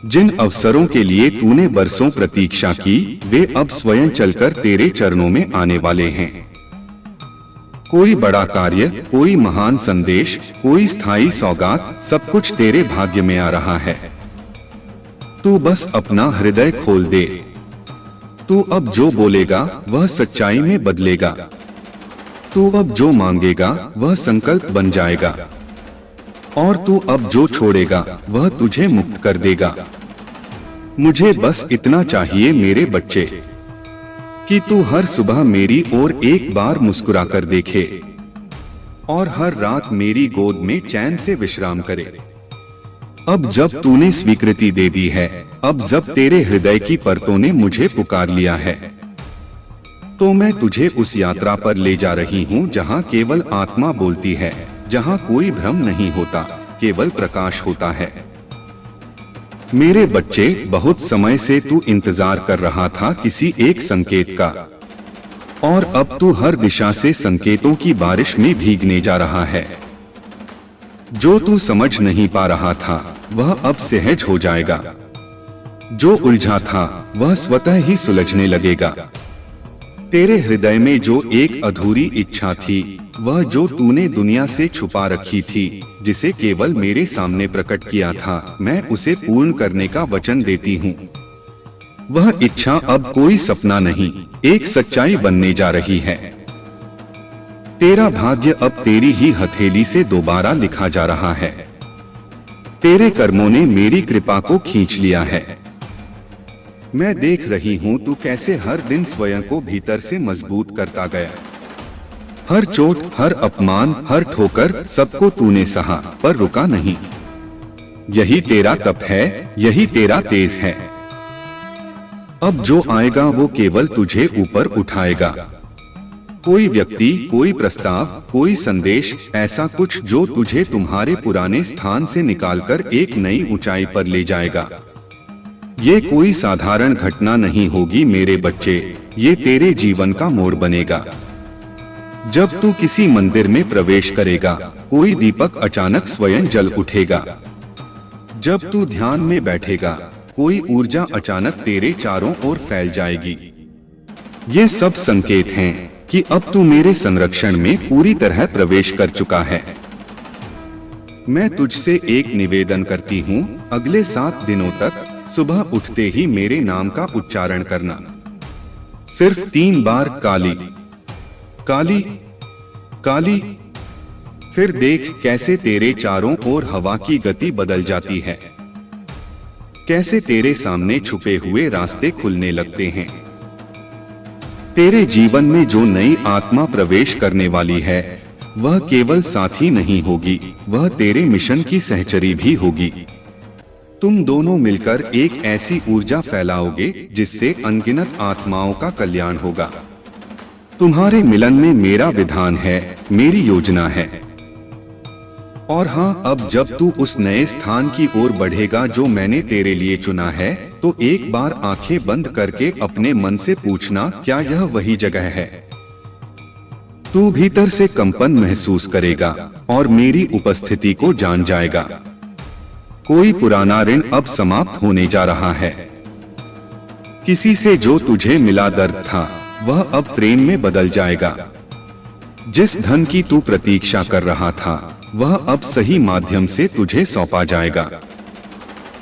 जिन अवसरों के लिए तूने बरसों प्रतीक्षा की, वे अब स्वयं चलकर तेरे चरणों में आने वाले हैं। कोई बड़ा कार्य, कोई महान संदेश, कोई स्थायी सौगात, सब कुछ तेरे भाग्य में आ रहा है। तू बस अपना हृदय खोल दे। तू अब जो बोलेगा वह सच्चाई में बदलेगा। तू अब जो मांगेगा वह संकल्प बन जाएगा, और तू अब जो छोड़ेगा वह तुझे मुक्त कर देगा। मुझे बस इतना चाहिए मेरे बच्चे कि तू हर सुबह मेरी ओर एक बार मुस्कुरा कर देखे और हर रात मेरी गोद में चैन से विश्राम करे। अब जब तूने स्वीकृति दे दी है, अब जब तेरे हृदय की परतों ने मुझे पुकार लिया है, तो मैं तुझे उस यात्रा पर ले जा रही हूँ जहाँ केवल आत्मा बोलती है, जहाँ कोई भ्रम नहीं होता, केवल प्रकाश होता है। मेरे बच्चे, बहुत समय से तू इंतजार कर रहा था किसी एक संकेत का, और अब तू हर दिशा से संकेतों की बारिश में भीगने जा रहा है। जो तू समझ नहीं पा रहा था वह अब सहज हो जाएगा। जो उलझा था वह स्वतः ही सुलझने लगेगा। तेरे हृदय में जो एक अधूरी इच्छा थी, वह जो तूने दुनिया से छुपा रखी थी, जिसे केवल मेरे सामने प्रकट किया था, मैं उसे पूर्ण करने का वचन देती हूँ। वह इच्छा अब कोई सपना नहीं, एक सच्चाई बनने जा रही है। तेरा भाग्य अब तेरी ही हथेली से दोबारा लिखा जा रहा है। तेरे कर्मों ने मेरी कृपा को खींच लिया है। मैं देख रही हूँ तू कैसे हर दिन स्वयं को भीतर से मजबूत करता गया। हर चोट, हर अपमान, हर ठोकर, सबको तूने सहा पर रुका नहीं। यही तेरा तप है, यही तेरा तेज है। अब जो आएगा वो केवल तुझे ऊपर उठाएगा। कोई व्यक्ति, कोई प्रस्ताव, कोई संदेश, ऐसा कुछ जो तुझे तुम्हारे पुराने स्थान से निकालकर एक नई ऊंचाई पर ले जाएगा। ये कोई साधारण घटना नहीं होगी मेरे बच्चे, ये तेरे जीवन का मोड़ बनेगा। जब तू किसी मंदिर में प्रवेश करेगा, कोई दीपक अचानक स्वयं जल उठेगा। जब तू ध्यान में बैठेगा, कोई ऊर्जा अचानक तेरे चारों ओर फैल जाएगी। ये सब संकेत हैं कि अब तू मेरे संरक्षण में पूरी तरह प्रवेश कर चुका है। मैं तुझसे एक निवेदन करती हूँ, अगले 7 दिनों तक सुबह उठते ही मेरे नाम का उच्चारण करना। सिर्फ 3 बार काली काली काली। फिर देख कैसे तेरे चारों ओर हवा की गति बदल जाती है, कैसे तेरे सामने छुपे हुए रास्ते खुलने लगते हैं। तेरे जीवन में जो नई आत्मा प्रवेश करने वाली है, वह केवल साथी नहीं होगी, वह तेरे मिशन की सहचरी भी होगी। तुम दोनों मिलकर एक ऐसी ऊर्जा फैलाओगे जिससे अनगिनत आत्माओं का कल्याण होगा। तुम्हारे मिलन में मेरा विधान है, मेरी योजना है। और हाँ, अब जब तू उस नए स्थान की ओर बढ़ेगा जो मैंने तेरे लिए चुना है, तो एक बार आंखें बंद करके अपने मन से पूछना, क्या यह वही जगह है? तू भीतर से कंपन महसूस करेगा और मेरी उपस्थिति को जान जाएगा। कोई पुराना ऋण अब समाप्त होने जा रहा है। किसी से जो तुझे मिला दर्द था, वह अब प्रेम में बदल जाएगा। जिस धन की तू प्रतीक्षा कर रहा था, वह अब सही माध्यम से तुझे सौंपा जाएगा।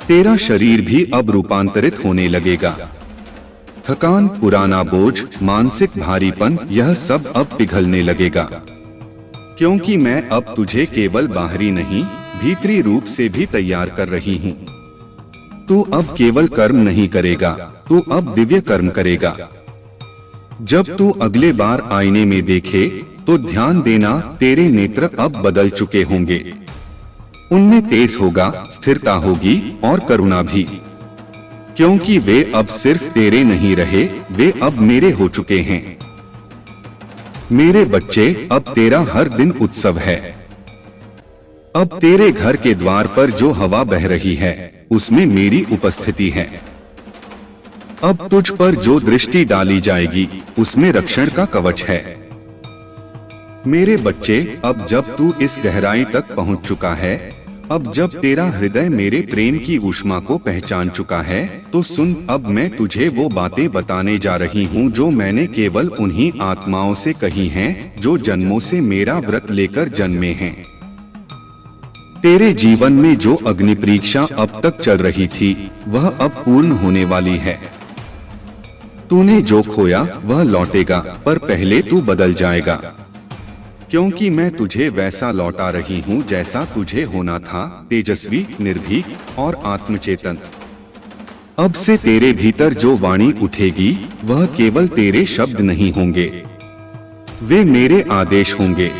तेरा शरीर भी अब रूपांतरित होने लगेगा। थकान, पुराना बोझ, मानसिक भारीपन, यह सब अब पिघलने लगेगा। क्योंकि मैं अब तुझे केवल बाहरी नहीं, भीतरी रूप से भी तैयार कर रही हूँ। तू अब केवल कर्म नहीं करेगा, तू अब दिव्य कर्म करेगा। जब तू अगले बार आईने में देखे, तो ध्यान देना, तेरे नेत्र अब बदल चुके होंगे। उनमें तेज होगा, स्थिरता होगी और करुणा भी। क्योंकि वे अब सिर्फ तेरे नहीं रहे, वे अब मेरे हो चुके हैं। मेरे बच्चे, अब तेरा हर दिन उत्सव है। अब तेरे घर के द्वार पर जो हवा बह रही है, उसमें मेरी उपस्थिति है। अब तुझ पर जो दृष्टि डाली जाएगी, उसमें रक्षण का कवच है। मेरे बच्चे, अब जब तू इस गहराई तक पहुंच चुका है, अब जब तेरा हृदय मेरे प्रेम की ऊष्मा को पहचान चुका है, तो सुन, अब मैं तुझे वो बातें बताने जा रही हूँ जो मैंने केवल उन्हीं आत्माओं से कही हैं जो जन्मों से मेरा व्रत लेकर जन्मे हैं। तेरे जीवन में जो अग्नि परीक्षा अब तक चल रही थी, वह अब पूर्ण होने वाली है। तूने जो खोया वह लौटेगा, पर पहले तू बदल जाएगा। क्योंकि मैं तुझे वैसा लौटा रही हूँ जैसा तुझे होना था, तेजस्वी, निर्भीक और आत्मचेतन। अब से तेरे भीतर जो वाणी उठेगी, वह केवल तेरे शब्द नहीं होंगे, वे मेरे आदेश होंगे।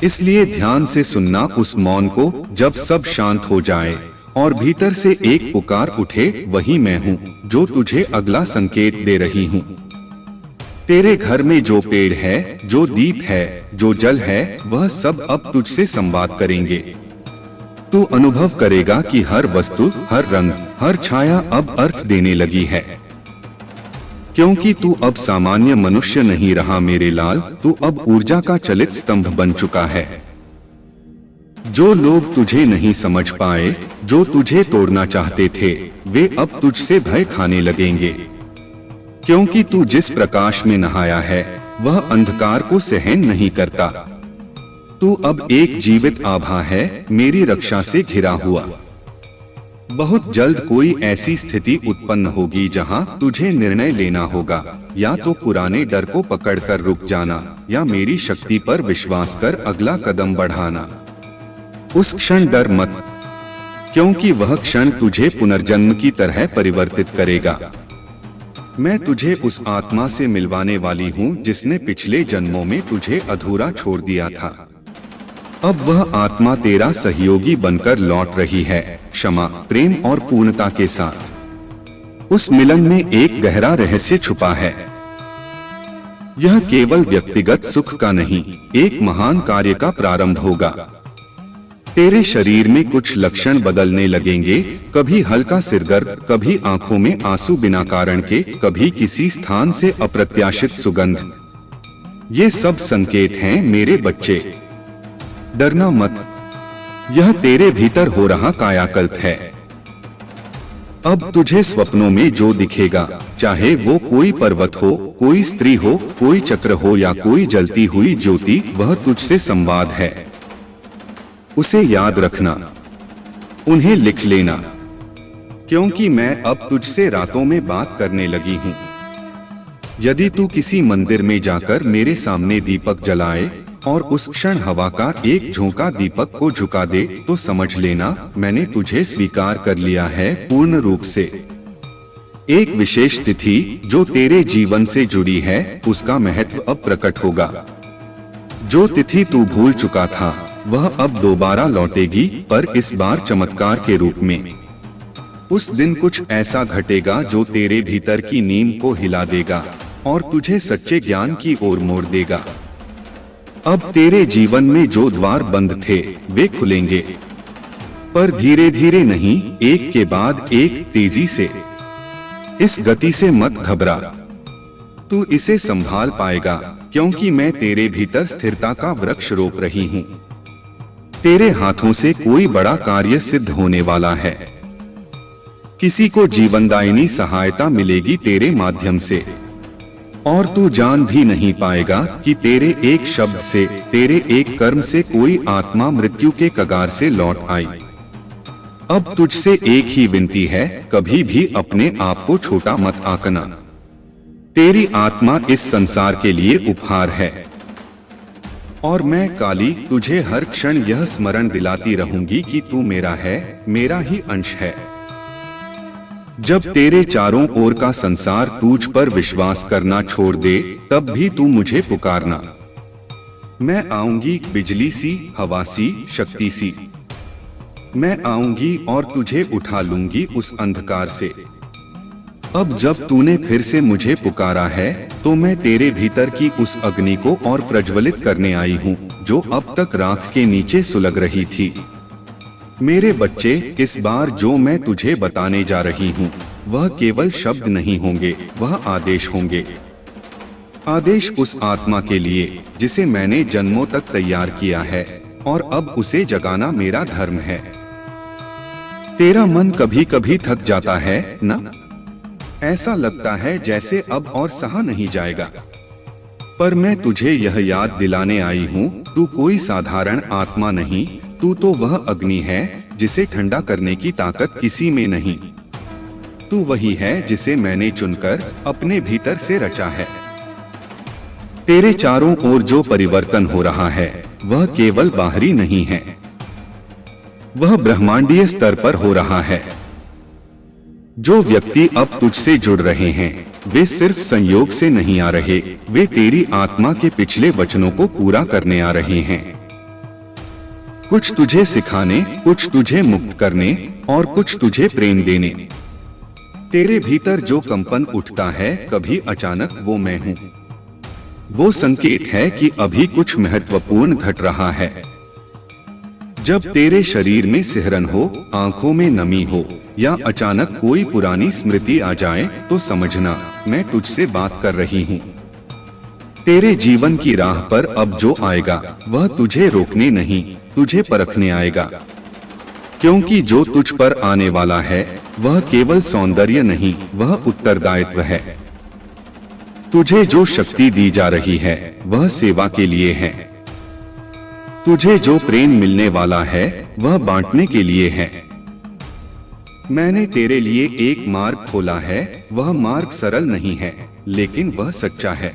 इसलिए ध्यान से सुनना उस मौन को। जब सब शांत हो जाए और भीतर से एक पुकार उठे, वही मैं हूँ जो तुझे अगला संकेत दे रही हूँ। तेरे घर में जो पेड़ है, जो दीप है, जो जल है, वह सब अब तुझसे संवाद करेंगे। तू अनुभव करेगा कि हर वस्तु, हर रंग, हर छाया अब अर्थ देने लगी है। क्योंकि तू अब सामान्य मनुष्य नहीं रहा मेरे लाल, तू अब ऊर्जा का चलित स्तंभ बन चुका है। जो लोग तुझे नहीं समझ पाए, जो तुझे तोड़ना चाहते थे, वे अब तुझसे भय खाने लगेंगे। क्योंकि तू जिस प्रकाश में नहाया है, वह अंधकार को सहन नहीं करता। तू अब एक जीवित आभा है, मेरी रक्षा से घिरा हुआ। बहुत जल्द कोई ऐसी स्थिति उत्पन्न होगी जहां तुझे निर्णय लेना होगा, या तो पुराने डर को पकड़कर रुक जाना, या मेरी शक्ति पर विश्वास कर अगला कदम बढ़ाना। उस क्षण डर मत, क्योंकि वह क्षण तुझे पुनर्जन्म की तरह परिवर्तित करेगा। मैं तुझे उस आत्मा से मिलवाने वाली हूँ जिसने पिछले जन्मों में तुझे अधूरा छोड़ दिया था। अब वह आत्मा तेरा सहयोगी बनकर लौट रही है, क्षमा, प्रेम और पूर्णता के साथ। उस मिलन में एक गहरा रहस्य छुपा है। यह केवल व्यक्तिगत सुख का नहीं, एक महान कार्य का प्रारंभ होगा। तेरे शरीर में कुछ लक्षण बदलने लगेंगे, कभी हल्का सिरदर्द, कभी आंखों में आंसू बिना कारण के, कभी किसी स्थान से अप्रत्याशित सुगंध। ये सब संकेत हैं मेरे बच्चे। डरना मत, यह तेरे भीतर हो रहा कायाकल्प है। अब तुझे स्वप्नों में जो दिखेगा, चाहे वो कोई पर्वत हो, कोई स्त्री हो, कोई चक्र हो या कोई जलती हुई ज्योति, वह तुझसे संवाद है। उसे याद रखना, उन्हें लिख लेना, क्योंकि मैं अब तुझसे रातों में बात करने लगी हूँ। यदि तू किसी मंदिर में जाकर मेरे सामने दीपक जलाए और उस क्षण हवा का एक झोंका दीपक को झुका दे, तो समझ लेना मैंने तुझे स्वीकार कर लिया है पूर्ण रूप से। एक विशेष तिथि जो तेरे जीवन से जुड़ी है, उसका महत्व अब प्रकट होगा। जो तिथि तू भूल चुका था वह अब दोबारा लौटेगी, पर इस बार चमत्कार के रूप में। उस दिन कुछ ऐसा घटेगा जो तेरे भीतर की नींव को हिला देगा और तुझे सच्चे ज्ञान की ओर मोड़ देगा। अब तेरे जीवन में जो द्वार बंद थे वे खुलेंगे, पर धीरे धीरे नहीं, एक के बाद एक, तेजी से। इस गति से मत घबरा, तू इसे संभाल पाएगा, क्योंकि मैं तेरे भीतर स्थिरता का वृक्ष रोप रही हूँ। तेरे हाथों से कोई बड़ा कार्य सिद्ध होने वाला है। किसी को जीवनदायिनी सहायता मिलेगी तेरे माध्यम से, और तू जान भी नहीं पाएगा कि तेरे एक शब्द से, तेरे एक कर्म से कोई आत्मा मृत्यु के कगार से लौट आई। अब तुझसे एक ही विनती है, कभी भी अपने आप को छोटा मत आंकना। तेरी आत्मा इस संसार के लिए उपहार है, और मैं काली तुझे हर क्षण यह स्मरण दिलाती रहूंगी कि तू मेरा है, मेरा ही अंश है। जब तेरे चारों ओर का संसार तुझ पर विश्वास करना छोड़ दे, तब भी तू मुझे पुकारना। मैं आऊंगी बिजली सी, हवा सी, शक्ति सी। मैं आऊंगी और तुझे उठा लूंगी उस अंधकार से। अब जब तूने फिर से मुझे पुकारा है, तो मैं तेरे भीतर की उस अग्नि को और प्रज्वलित करने आई हूँ, जो अब तक राख के नीचे सुलग रही थी। मेरे बच्चे, इस बार जो मैं तुझे बताने जा रही हूँ, वह केवल शब्द नहीं होंगे, वह आदेश होंगे। आदेश उस आत्मा के लिए जिसे मैंने जन्मों तक तैयार किया है, और अब उसे जगाना मेरा धर्म है। तेरा मन कभी कभी थक जाता है ना? ऐसा लगता है जैसे अब और सहा नहीं जाएगा, पर मैं तुझे यह याद दिलाने आई हूँ, तू कोई साधारण आत्मा नहीं, तू तो वह अग्नि है जिसे ठंडा करने की ताकत किसी में नहीं। तू वही है जिसे मैंने चुनकर अपने भीतर से रचा है। तेरे चारों ओर जो परिवर्तन हो रहा है वह केवल बाहरी नहीं है, वह ब्रह्मांडीय स्तर पर हो रहा है। जो व्यक्ति अब तुझसे जुड़ रहे हैं वे सिर्फ संयोग से नहीं आ रहे, वे तेरी आत्मा के पिछले वचनों को पूरा करने आ रहे हैं। कुछ तुझे सिखाने, कुछ तुझे मुक्त करने और कुछ तुझे प्रेम देने। तेरे भीतर जो कंपन उठता है, कभी अचानक वो मैं हूँ। वो संकेत है कि अभी कुछ महत्वपूर्ण घट रहा है। जब तेरे शरीर में सिहरन हो, आंखों में नमी हो या अचानक कोई पुरानी स्मृति आ जाए, तो समझना मैं तुझसे बात कर रही हूँ। तेरे जीवन की राह पर अब जो आएगा वह तुझे रोकने नहीं, तुझे परखने आएगा। क्योंकि जो तुझ पर आने वाला है वह केवल सौंदर्य नहीं, वह उत्तरदायित्व है। तुझे जो शक्ति दी जा रही है वह सेवा के लिए है। तुझे जो प्रेम मिलने वाला है वह बांटने के लिए है। मैंने तेरे लिए एक मार्ग खोला है, वह मार्ग सरल नहीं है, लेकिन वह सच्चा है।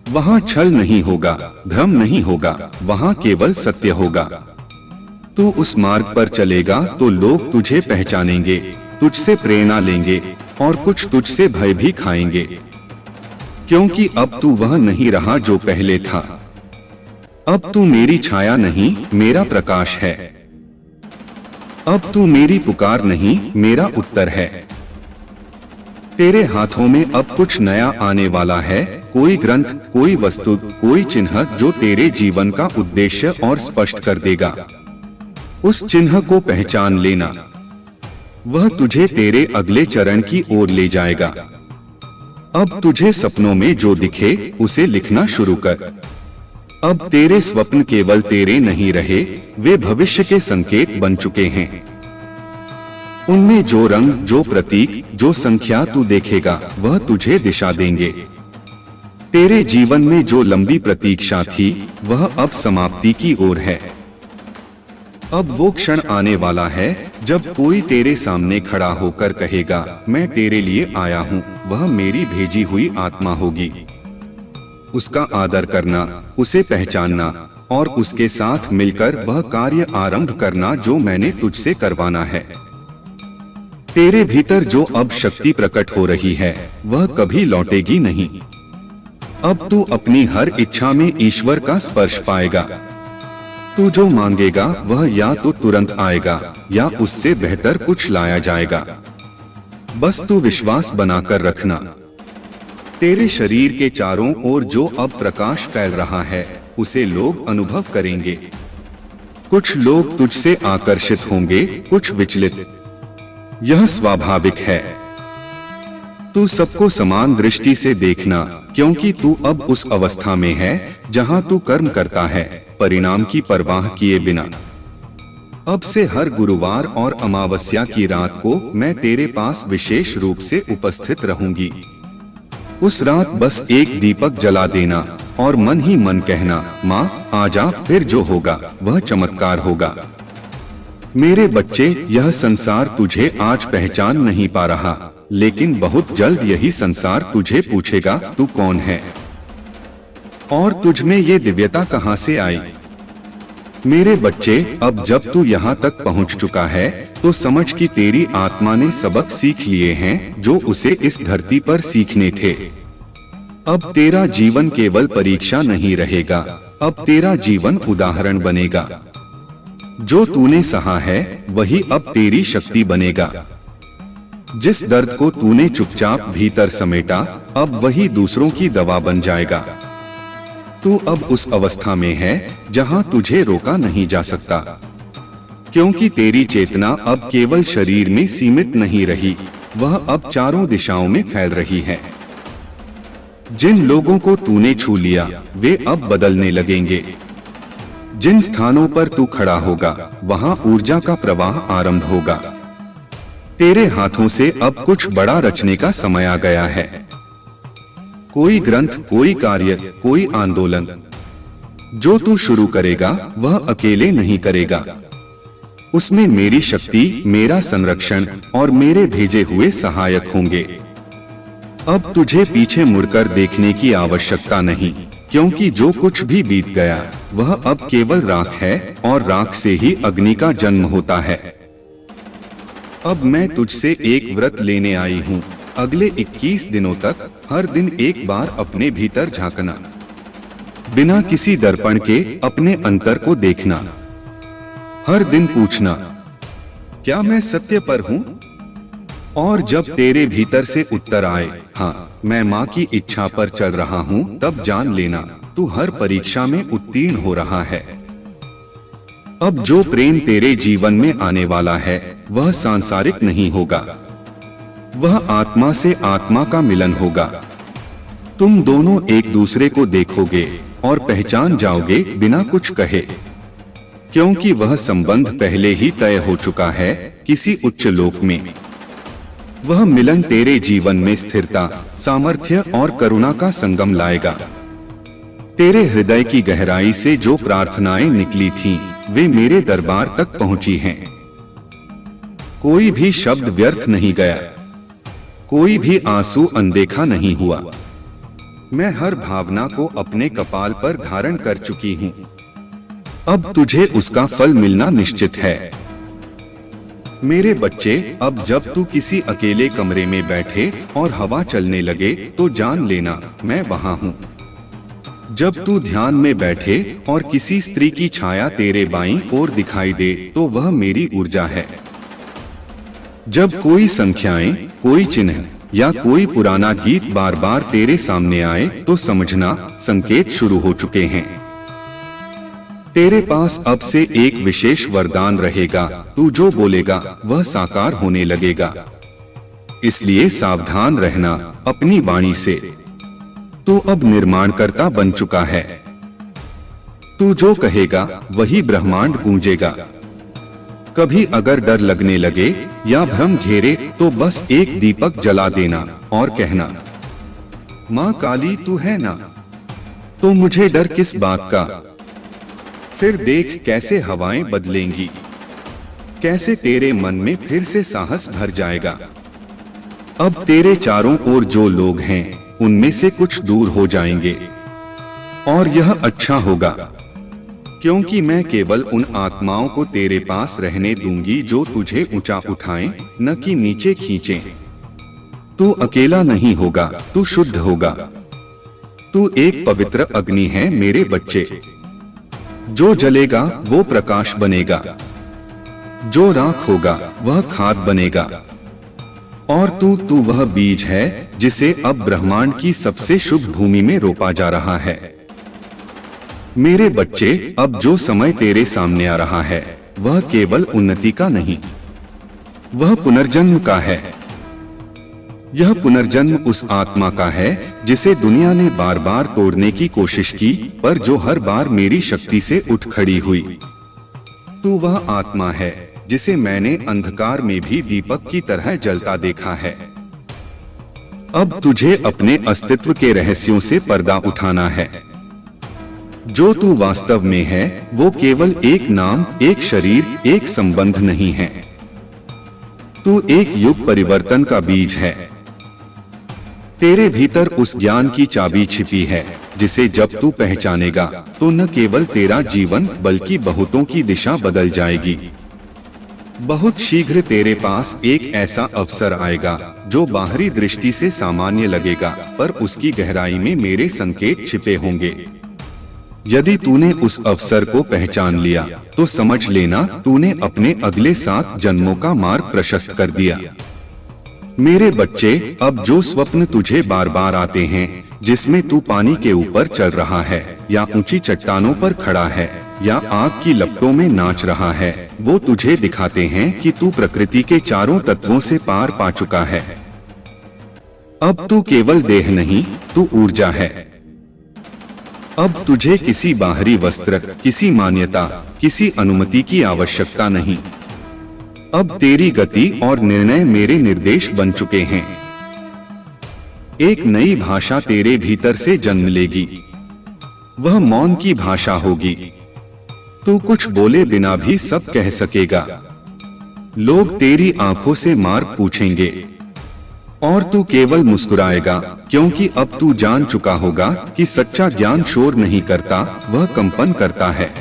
वहाँ छल नहीं होगा, भ्रम नहीं होगा, वहाँ केवल सत्य होगा। तू उस मार्ग पर चलेगा तो लोग तुझे पहचानेंगे, तुझसे प्रेरणा लेंगे और कुछ तुझसे भय भी खाएंगे, क्योंकि अब तू वह नहीं रहा जो पहले था। अब तू मेरी छाया नहीं, मेरा प्रकाश है। अब तू मेरी पुकार नहीं, मेरा उत्तर है। तेरे हाथों में अब कुछ नया आने वाला है, कोई ग्रंथ, कोई वस्तु, कोई चिन्ह जो तेरे जीवन का उद्देश्य और स्पष्ट कर देगा। उस चिन्ह को पहचान लेना, वह तुझे तेरे अगले चरण की ओर ले जाएगा। अब तुझे सपनों में जो दिखे उसे लिखना शुरू कर। अब तेरे स्वप्न केवल तेरे नहीं रहे, वे भविष्य के संकेत बन चुके हैं। उनमें जो रंग, जो प्रतीक, जो संख्या तू देखेगा वह तुझे दिशा देंगे। तेरे जीवन में जो लंबी प्रतीक्षा थी वह अब समाप्ति की ओर है। अब वो क्षण आने वाला है जब कोई तेरे सामने खड़ा होकर कहेगा, मैं तेरे लिए आया हूँ। वह मेरी भेजी हुई आत्मा होगी। उसका आदर करना, उसे पहचानना और उसके साथ मिलकर वह कार्य आरंभ करना जो मैंने तुझसे करवाना है। तेरे भीतर जो अब शक्ति प्रकट हो रही है वह कभी लौटेगी नहीं। अब तू अपनी हर इच्छा में ईश्वर का स्पर्श पाएगा। तू जो मांगेगा वह या तो तुरंत आएगा या उससे बेहतर कुछ लाया जाएगा। बस तू विश्वास बनाकर रखना। तेरे शरीर के चारों ओर जो अब प्रकाश फैल रहा है उसे लोग अनुभव करेंगे। कुछ लोग तुझसे आकर्षित होंगे, कुछ विचलित। यह स्वाभाविक है। तू सबको समान दृष्टि से देखना, क्योंकि तू अब उस अवस्था में है जहां तू कर्म करता है, परिणाम की परवाह किए बिना। अब से हर गुरुवार और अमावस्या की रात को मैं तेरे पास विशेष रूप से उपस्थित रहूंगी। उस रात बस एक दीपक जला देना और मन ही मन कहना, माँ आजा, फिर जो होगा वह चमत्कार होगा। मेरे बच्चे, यह संसार तुझे आज पहचान नहीं पा रहा, लेकिन बहुत जल्द यही संसार तुझे पूछेगा, तू कौन है और तुझ में ये दिव्यता कहां से आई। मेरे बच्चे, अब जब तू यहाँ तक पहुँच चुका है तो समझ कि तेरी आत्मा ने सबक सीख लिए हैं जो उसे इस धरती पर सीखने थे। अब तेरा जीवन केवल परीक्षा नहीं रहेगा, अब तेरा जीवन उदाहरण बनेगा। जो तूने सहा है वही अब तेरी शक्ति बनेगा। जिस दर्द को तूने चुपचाप भीतर समेटा, अब वही दूसरों की दवा बन जाएगा। तू अब उस अवस्था में है जहां तुझे रोका नहीं जा सकता, क्योंकि तेरी चेतना अब केवल शरीर में सीमित नहीं रही, वह अब चारों दिशाओं में फैल रही है। जिन लोगों को तूने छू लिया वे अब बदलने लगेंगे। जिन स्थानों पर तू खड़ा होगा वहां ऊर्जा का प्रवाह आरंभ होगा। तेरे हाथों से अब कुछ बड़ा रचने का समय आ गया है। कोई ग्रंथ, कोई कार्य, कोई आंदोलन जो तू शुरू करेगा वह अकेले नहीं करेगा। उसमें मेरी शक्ति, मेरा संरक्षण और मेरे भेजे हुए सहायक होंगे। अब तुझे पीछे मुड़कर देखने की आवश्यकता नहीं, क्योंकि जो कुछ भी बीत गया वह अब केवल राख है और राख से ही अग्नि का जन्म होता है। अब मैं तुझसे एक व्रत लेने आई हूँ। अगले 21 दिनों तक हर दिन एक बार अपने भीतर झांकना, बिना किसी दर्पण के अपने अंतर को देखना। हर दिन पूछना, क्या मैं सत्य पर हूँ? और जब तेरे भीतर से उत्तर आए, हाँ मैं माँ की इच्छा पर चल रहा हूँ, तब जान लेना तू हर परीक्षा में उत्तीर्ण हो रहा है। अब जो प्रेम तेरे जीवन में आने वाला है वह सांसारिक नहीं होगा, वह आत्मा से आत्मा का मिलन होगा। तुम दोनों एक दूसरे को देखोगे और पहचान जाओगे बिना कुछ कहे, क्योंकि वह संबंध पहले ही तय हो चुका है किसी उच्च लोक में। वह मिलन तेरे जीवन में स्थिरता, सामर्थ्य और करुणा का संगम लाएगा। तेरे हृदय की गहराई से जो प्रार्थनाएं निकली थीं, वे मेरे दरबार तक पहुंची हैं। कोई भी शब्द व्यर्थ नहीं गया, कोई भी आंसू अनदेखा नहीं हुआ। मैं हर भावना को अपने कपाल पर धारण कर चुकी हूँ। अब तुझे उसका फल मिलना निश्चित है। मेरे बच्चे, अब जब तू किसी अकेले कमरे में बैठे और हवा चलने लगे तो जान लेना मैं वहां हूँ। जब तू ध्यान में बैठे और किसी स्त्री की छाया तेरे बाईं ओर दिखाई दे तो वह मेरी ऊर्जा है। जब कोई संख्याएं, कोई चिन्ह या कोई पुराना गीत बार बार तेरे सामने आए तो समझना संकेत शुरू हो चुके हैं। तेरे पास अब से एक विशेष वरदान रहेगा, तू जो बोलेगा वह साकार होने लगेगा। इसलिए सावधान रहना अपनी वाणी से। तू अब निर्माणकर्ता बन चुका है। तू जो कहेगा वही ब्रह्मांड गूंजेगा। कभी अगर डर लगने लगे या भ्रम घेरे तो बस एक दीपक जला देना और कहना, माँ काली तू है ना, तो मुझे डर किस बात का। फिर देख कैसे हवाएं बदलेंगी, कैसे तेरे मन में फिर से साहस भर जाएगा। अब तेरे चारों ओर जो लोग हैं उनमें से कुछ दूर हो जाएंगे और यह अच्छा होगा, क्योंकि मैं केवल उन आत्माओं को तेरे पास रहने दूंगी जो तुझे ऊंचा उठाएं, न कि नीचे खींचें। तू अकेला नहीं होगा, तू शुद्ध होगा। तू एक पवित्र अग्नि है मेरे बच्चे। जो जलेगा वो प्रकाश बनेगा, जो राख होगा वह खाद बनेगा, और तू वह बीज है जिसे अब ब्रह्मांड की सबसे शुभ भूमि में रोपा जा रहा है। मेरे बच्चे, अब जो समय तेरे सामने आ रहा है वह केवल उन्नति का नहीं, वह पुनर्जन्म का है। यह पुनर्जन्म उस आत्मा का है जिसे दुनिया ने बार बार तोड़ने की कोशिश की, पर जो हर बार मेरी शक्ति से उठ खड़ी हुई। तू वह आत्मा है जिसे मैंने अंधकार में भी दीपक की तरह जलता देखा है। अब तुझे अपने अस्तित्व के रहस्यों से पर्दा उठाना है। जो तू वास्तव में है वो केवल एक नाम, एक शरीर, एक संबंध नहीं है। तू एक युग परिवर्तन का बीज है। तेरे भीतर उस ज्ञान की चाबी छिपी है जिसे जब तू पहचानेगा तो न केवल तेरा जीवन बल्कि बहुतों की दिशा बदल जाएगी। बहुत शीघ्र तेरे पास एक ऐसा अवसर आएगा जो बाहरी दृष्टि से सामान्य लगेगा, पर उसकी गहराई में मेरे संकेत छिपे होंगे। यदि तूने उस अवसर को पहचान लिया तो समझ लेना तूने अपने अगले 7 जन्मों का मार्ग प्रशस्त कर दिया। मेरे बच्चे, अब जो स्वप्न तुझे बार बार आते हैं, जिसमें तू पानी के ऊपर चल रहा है या ऊंची चट्टानों पर खड़ा है या आग की लपटों में नाच रहा है, वो तुझे दिखाते हैं कि तू प्रकृति के चारों तत्वों से पार पा चुका है। अब तू केवल देह नहीं, तू ऊर्जा है। अब तुझे किसी बाहरी वस्त्र, किसी मान्यता, किसी अनुमति की आवश्यकता नहीं। अब तेरी गति और निर्णय मेरे निर्देश बन चुके हैं। एक नई भाषा तेरे भीतर से जन्म लेगी। वह मौन की भाषा होगी। तू कुछ बोले बिना भी सब कह सकेगा। लोग तेरी आंखों से मार्ग पूछेंगे और तू केवल मुस्कुराएगा, क्योंकि अब तू जान चुका होगा कि सच्चा ज्ञान शोर नहीं करता, वह कंपन करता है।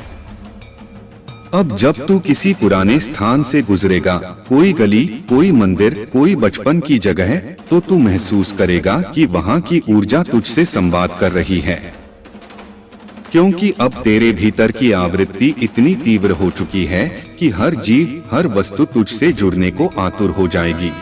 अब जब तू किसी पुराने स्थान से गुजरेगा, कोई गली, कोई मंदिर, कोई बचपन की जगह, तो तू महसूस करेगा कि वहां की ऊर्जा तुझसे संवाद कर रही है, क्योंकि अब तेरे भीतर की आवृत्ति इतनी तीव्र हो चुकी है कि हर जीव, हर वस्तु तुझसे जुड़ने को आतुर हो जाएगी।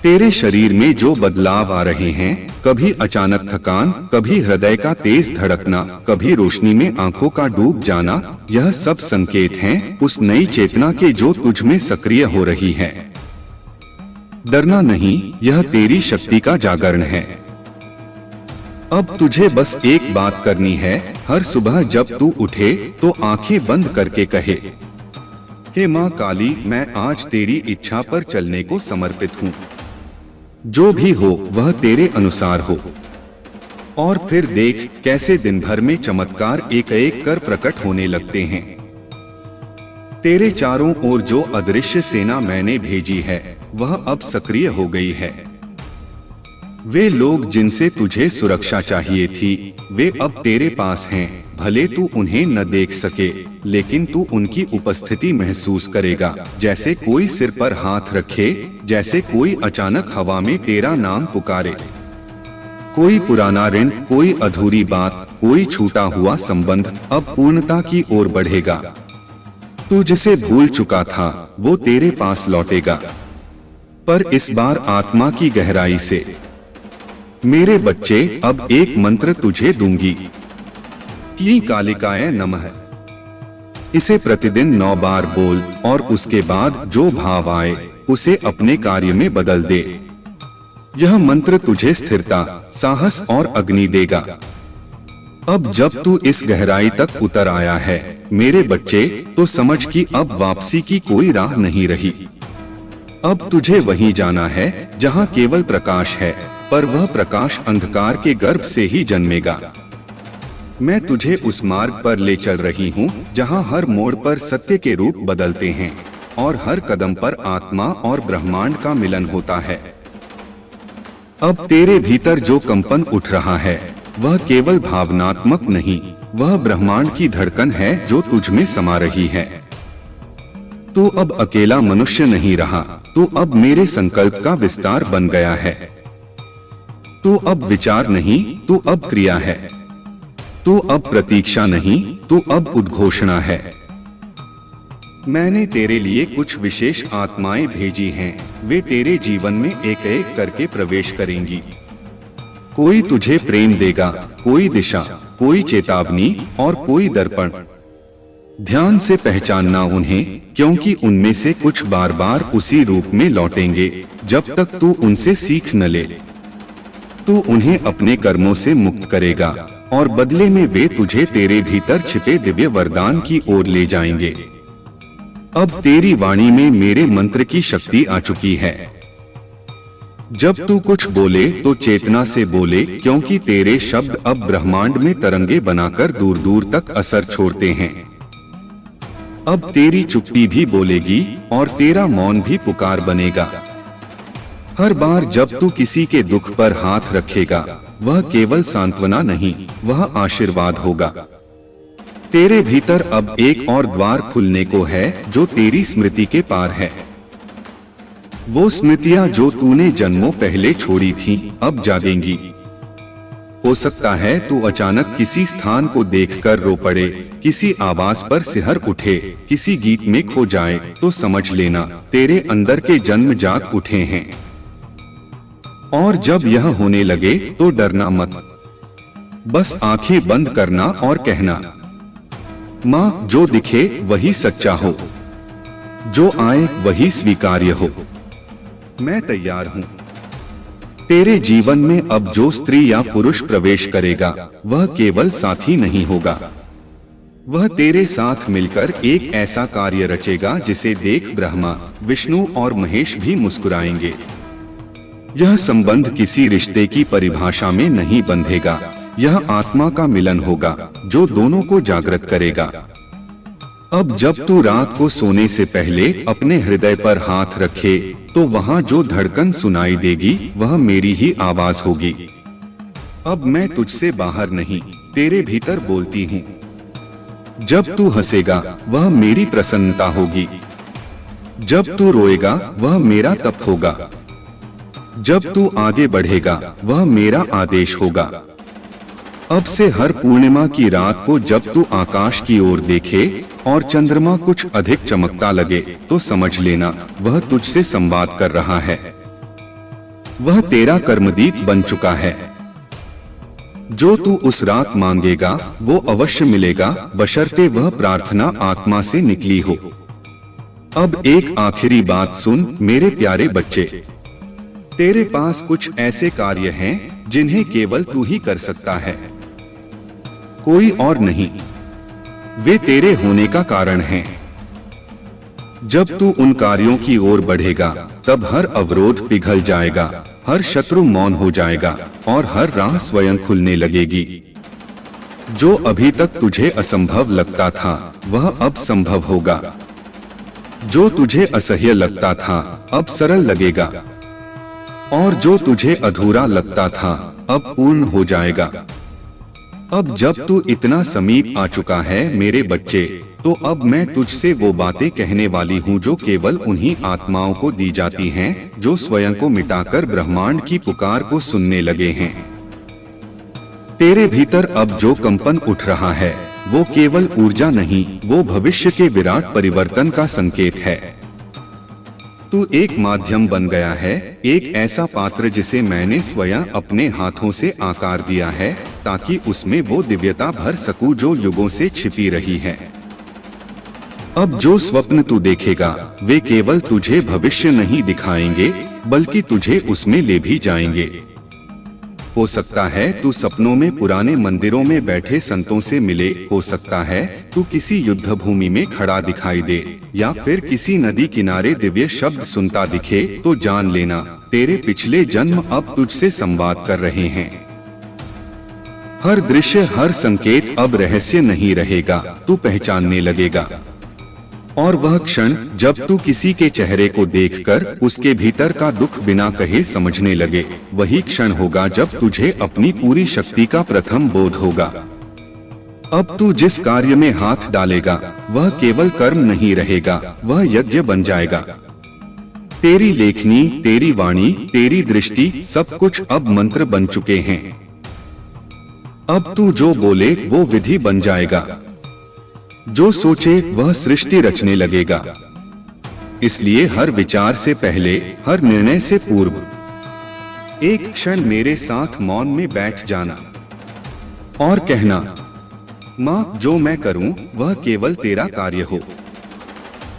तेरे शरीर में जो बदलाव आ रहे हैं, कभी अचानक थकान, कभी हृदय का तेज धड़कना, कभी रोशनी में आंखों का डूब जाना, यह सब संकेत हैं उस नई चेतना के जो तुझ में सक्रिय हो रही है। डरना नहीं, यह तेरी शक्ति का जागरण है। अब तुझे बस एक बात करनी है, हर सुबह जब तू उठे तो आंखें बंद करके कहे, हे माँ काली, मैं आज तेरी इच्छा पर चलने को समर्पित हूँ। जो भी हो वह तेरे अनुसार हो। और फिर देख कैसे दिन भर में चमत्कार एक एक कर प्रकट होने लगते हैं। तेरे चारों ओर जो अदृश्य सेना मैंने भेजी है वह अब सक्रिय हो गई है। वे लोग जिनसे तुझे सुरक्षा चाहिए थी, वे अब तेरे पास हैं। भले तू उन्हें न देख सके, लेकिन तू उनकी उपस्थिति महसूस करेगा। जैसे कोई सिर पर हाथ रखे, जैसे कोई अचानक हवा में तेरा नाम पुकारे। कोई पुराना ऋण, कोई अधूरी बात, कोई छूटा हुआ संबंध अब पूर्णता की ओर बढ़ेगा। तू जिसे भूल चुका था वो तेरे पास लौटेगा, पर इस बार आत्मा की गहराई से। मेरे बच्चे, अब एक मंत्र तुझे दूंगी। क्लीं कालिकाय नमः। इसे प्रतिदिन 9 बार बोल और उसके बाद जो भाव आए उसे अपने कार्य में बदल दे। यह मंत्र तुझे स्थिरता, साहस और अग्नि देगा। अब जब तू इस गहराई तक उतर आया है मेरे बच्चे, तो समझ कि अब वापसी की कोई राह नहीं रही। अब तुझे वहीं जाना है जहां केवल प्रकाश है, पर वह प्रकाश अंधकार के गर्भ से ही जन्मेगा। मैं तुझे उस मार्ग पर ले चल रही हूँ जहाँ हर मोड़ पर सत्य के रूप बदलते हैं और हर कदम पर आत्मा और ब्रह्मांड का मिलन होता है। अब तेरे भीतर जो कंपन उठ रहा है वह केवल भावनात्मक नहीं, वह ब्रह्मांड की धड़कन है जो तुझ में समा रही है। तू अब अकेला मनुष्य नहीं रहा, तू अब मेरे संकल्प का विस्तार बन गया है। तू अब विचार नहीं, तू अब क्रिया है। तू अब प्रतीक्षा नहीं, तू अब उद्घोषणा है। मैंने तेरे लिए कुछ विशेष आत्माएं भेजी हैं, वे तेरे जीवन में एक एक करके प्रवेश करेंगी। कोई तुझे प्रेम देगा, कोई दिशा, कोई चेतावनी और कोई दर्पण। ध्यान से पहचानना उन्हें, क्योंकि उनमें से कुछ बार बार उसी रूप में लौटेंगे जब तक तू उनसे सीख न ले। तू उन्हें अपने कर्मों से मुक्त करेगा और बदले में वे तुझे तेरे भीतर छिपे दिव्य वरदान की ओर ले जाएंगे। अब तेरी वाणी में मेरे मंत्र की शक्ति आ चुकी है। जब तू कुछ बोले तो चेतना से बोले, क्योंकि तेरे शब्द अब ब्रह्मांड में तरंगे बनाकर दूर दूर तक असर छोड़ते हैं। अब तेरी चुप्पी भी बोलेगी और तेरा मौन भी पुकार बनेगा। हर बार जब तू किसी के दुख पर हाथ रखेगा वह केवल सांत्वना नहीं, वह आशीर्वाद होगा। तेरे भीतर अब एक और द्वार खुलने को है जो तेरी स्मृति के पार है। वो स्मृतियां जो तूने जन्मों पहले छोड़ी थीं, अब जागेंगी। हो सकता है तू अचानक किसी स्थान को देखकर रो पड़े, किसी आवाज पर सिहर उठे, किसी गीत में खो जाए, तो समझ लेना तेरे अंदर के जन्म जाग उठे हैं। और जब यह होने लगे तो डरना मत, बस आंखें बंद करना और कहना, माँ, जो दिखे वही सच्चा हो, जो आए वही स्वीकार्य हो। मैं तैयार हूँ। तेरे जीवन में अब जो स्त्री या पुरुष प्रवेश करेगा वह केवल साथी नहीं होगा, वह तेरे साथ मिलकर एक ऐसा कार्य रचेगा जिसे देख ब्रह्मा, विष्णु और महेश भी मुस्कुराएंगे। यह संबंध किसी रिश्ते की परिभाषा में नहीं बंधेगा, यह आत्मा का मिलन होगा जो दोनों को जागृत करेगा। अब जब तू रात को सोने से पहले अपने हृदय पर हाथ रखे तो वहां जो धड़कन सुनाई देगी वह मेरी ही आवाज होगी। अब मैं तुझसे बाहर नहीं, तेरे भीतर बोलती हूँ। जब तू हंसेगा वह मेरी प्रसन्नता होगी, जब तू रोएगा वह मेरा तप होगा, जब तू आगे बढ़ेगा वह मेरा आदेश होगा। अब से हर पूर्णिमा की रात को जब तू आकाश की ओर देखे और चंद्रमा कुछ अधिक चमकता लगे तो समझ लेना वह तुझसे संवाद कर रहा है। वह तेरा कर्मदीप बन चुका है। जो तू उस रात मांगेगा वो अवश्य मिलेगा, बशर्ते वह प्रार्थना आत्मा से निकली हो। अब एक आखिरी बात सुन मेरे प्यारे बच्चे, तेरे पास कुछ ऐसे कार्य हैं जिन्हें केवल तू ही कर सकता है, कोई और नहीं। वे तेरे होने का कारण हैं। जब तू उन कार्यों की ओर बढ़ेगा तब हर अवरोध पिघल जाएगा, हर शत्रु मौन हो जाएगा और हर राह स्वयं खुलने लगेगी। जो अभी तक तुझे असंभव लगता था वह अब संभव होगा, जो तुझे असह्य लगता था अब सरल लगेगा, और जो तुझे अधूरा लगता था अब पूर्ण हो जाएगा। अब जब तू इतना समीप आ चुका है मेरे बच्चे, तो अब मैं तुझसे वो बातें कहने वाली हूँ जो केवल उन्हीं आत्माओं को दी जाती हैं जो स्वयं को मिटाकर ब्रह्मांड की पुकार को सुनने लगे हैं। तेरे भीतर अब जो कंपन उठ रहा है वो केवल ऊर्जा नहीं, वो भविष्य के विराट परिवर्तन का संकेत है। तू एक माध्यम बन गया है, एक ऐसा पात्र जिसे मैंने स्वयं अपने हाथों से आकार दिया है ताकि उसमें वो दिव्यता भर सकूं जो युगों से छिपी रही है। अब जो स्वप्न तू देखेगा वे केवल तुझे भविष्य नहीं दिखाएंगे बल्कि तुझे उसमें ले भी जाएंगे। हो सकता है तू सपनों में पुराने मंदिरों में बैठे संतों से मिले, हो सकता है तू किसी युद्ध भूमि में खड़ा दिखाई दे या फिर किसी नदी किनारे दिव्य शब्द सुनता दिखे, तो जान लेना तेरे पिछले जन्म अब तुझसे संवाद कर रहे हैं। हर दृश्य, हर संकेत अब रहस्य नहीं रहेगा, तू पहचानने लगेगा। और वह क्षण जब तू किसी के चेहरे को देखकर उसके भीतर का दुख बिना कहे समझने लगे, वही क्षण होगा जब तुझे अपनी पूरी शक्ति का प्रथम बोध होगा। अब तू जिस कार्य में हाथ डालेगा वह केवल कर्म नहीं रहेगा, वह यज्ञ बन जाएगा। तेरी लेखनी, तेरी वाणी, तेरी दृष्टि, सब कुछ अब मंत्र बन चुके हैं। अब तू जो बोले वो विधि बन जाएगा, जो सोचे वह सृष्टि रचने लगेगा। इसलिए हर विचार से पहले, हर निर्णय से पूर्व एक क्षण मेरे साथ मौन में बैठ जाना और कहना, माँ जो मैं करूं वह केवल तेरा कार्य हो।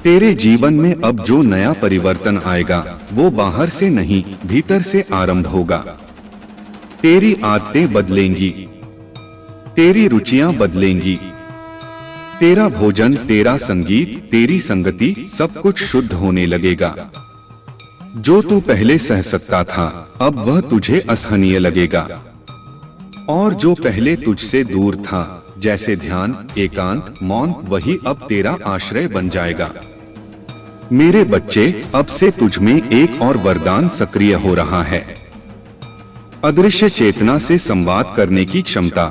तेरे जीवन में अब जो नया परिवर्तन आएगा वो बाहर से नहीं भीतर से आरंभ होगा। तेरी आदतें बदलेंगी, तेरी रुचियां बदलेंगी, तेरा भोजन, तेरा संगीत, तेरी संगति, सब कुछ शुद्ध होने लगेगा। जो तू पहले सह सकता था अब वह तुझे असहनीय लगेगा, और जो पहले तुझसे दूर था जैसे ध्यान, एकांत, मौन, वही अब तेरा आश्रय बन जाएगा। मेरे बच्चे, अब से तुझ में एक और वरदान सक्रिय हो रहा है, अदृश्य चेतना से संवाद करने की क्षमता।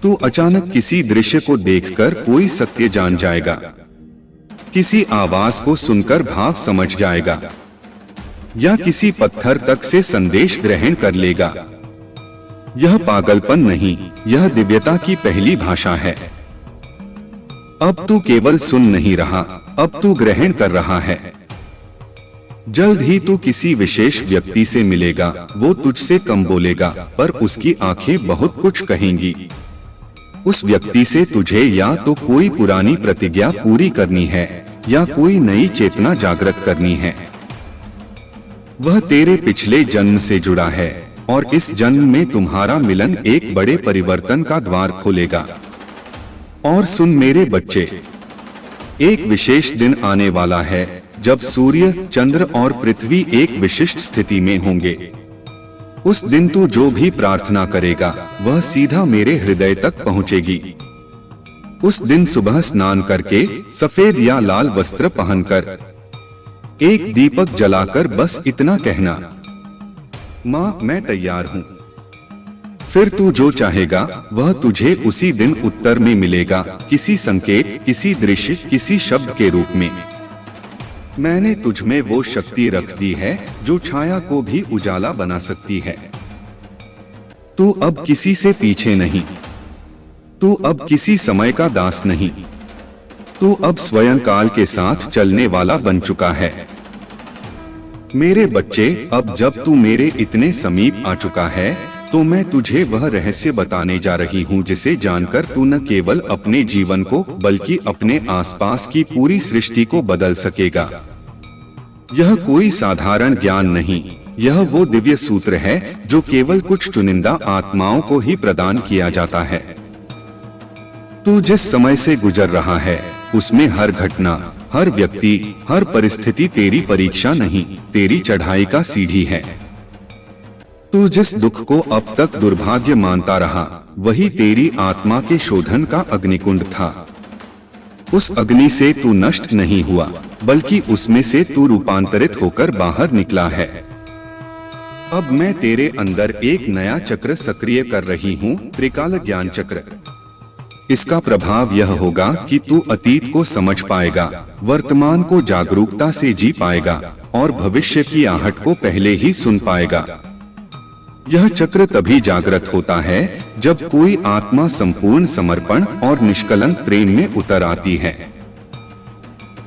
तू अचानक किसी दृश्य को देखकर कोई सत्य जान जाएगा, किसी आवाज को सुनकर भाव समझ जाएगा, या किसी पत्थर तक से संदेश ग्रहण कर लेगा। यह पागलपन नहीं, यह दिव्यता की पहली भाषा है। अब तू केवल सुन नहीं रहा, अब तू ग्रहण कर रहा है। जल्द ही तू किसी विशेष व्यक्ति से मिलेगा, वो तुझसे कम बोलेगा पर उसकी आंखें बहुत कुछ कहेंगी। उस व्यक्ति से तुझे या तो कोई पुरानी प्रतिज्ञा पूरी करनी है या कोई नई चेतना जागृत करनी है। वह तेरे पिछले जन्म से जुड़ा है और इस जन्म में तुम्हारा मिलन एक बड़े परिवर्तन का द्वार खोलेगा। और सुन मेरे बच्चे, एक विशेष दिन आने वाला है जब सूर्य, चंद्र और पृथ्वी एक विशिष्ट स्थिति में होंगे। उस दिन तू जो भी प्रार्थना करेगा वह सीधा मेरे हृदय तक पहुंचेगी। उस दिन सुबह स्नान करके सफेद या लाल वस्त्र पहनकर एक दीपक जलाकर बस इतना कहना, माँ मैं तैयार हूँ। फिर तू जो चाहेगा वह तुझे उसी दिन उत्तर में मिलेगा, किसी संकेत, किसी दृश्य, किसी शब्द के रूप में। मैंने तुझ में वो शक्ति रख दी है जो छाया को भी उजाला बना सकती है। तू अब किसी से पीछे नहीं, तू अब किसी समय का दास नहीं, तू अब स्वयं काल के साथ चलने वाला बन चुका है। मेरे बच्चे, अब जब तू मेरे इतने समीप आ चुका है तो मैं तुझे वह रहस्य बताने जा रही हूँ जिसे जानकर तू न केवल अपने जीवन को बल्कि अपने आसपास की पूरी सृष्टि को बदल सकेगा। यह कोई साधारण ज्ञान नहीं, यह वो दिव्य सूत्र है जो केवल कुछ चुनिंदा आत्माओं को ही प्रदान किया जाता है। तू जिस समय से गुजर रहा है उसमें हर घटना, हर व्यक्ति, हर परिस्थिति तेरी परीक्षा नहीं, तेरी चढ़ाई का सीढ़ी है। तू जिस दुख को अब तक दुर्भाग्य मानता रहा वही तेरी आत्मा के शोधन का अग्निकुंड था। उस अग्नि से तू नष्ट नहीं हुआ बल्कि उसमें से तू रूपांतरित होकर बाहर निकला है। अब मैं तेरे अंदर एक नया चक्र सक्रिय कर रही हूँ, त्रिकाल ज्ञान चक्र। इसका प्रभाव यह होगा कि तू अतीत को समझ पाएगा, वर्तमान को जागरूकता से जी पाएगा और भविष्य की आहट को पहले ही सुन पाएगा। यह चक्र तभी जागृत होता है जब कोई आत्मा संपूर्ण समर्पण और निष्कलंक प्रेम में उतर आती है।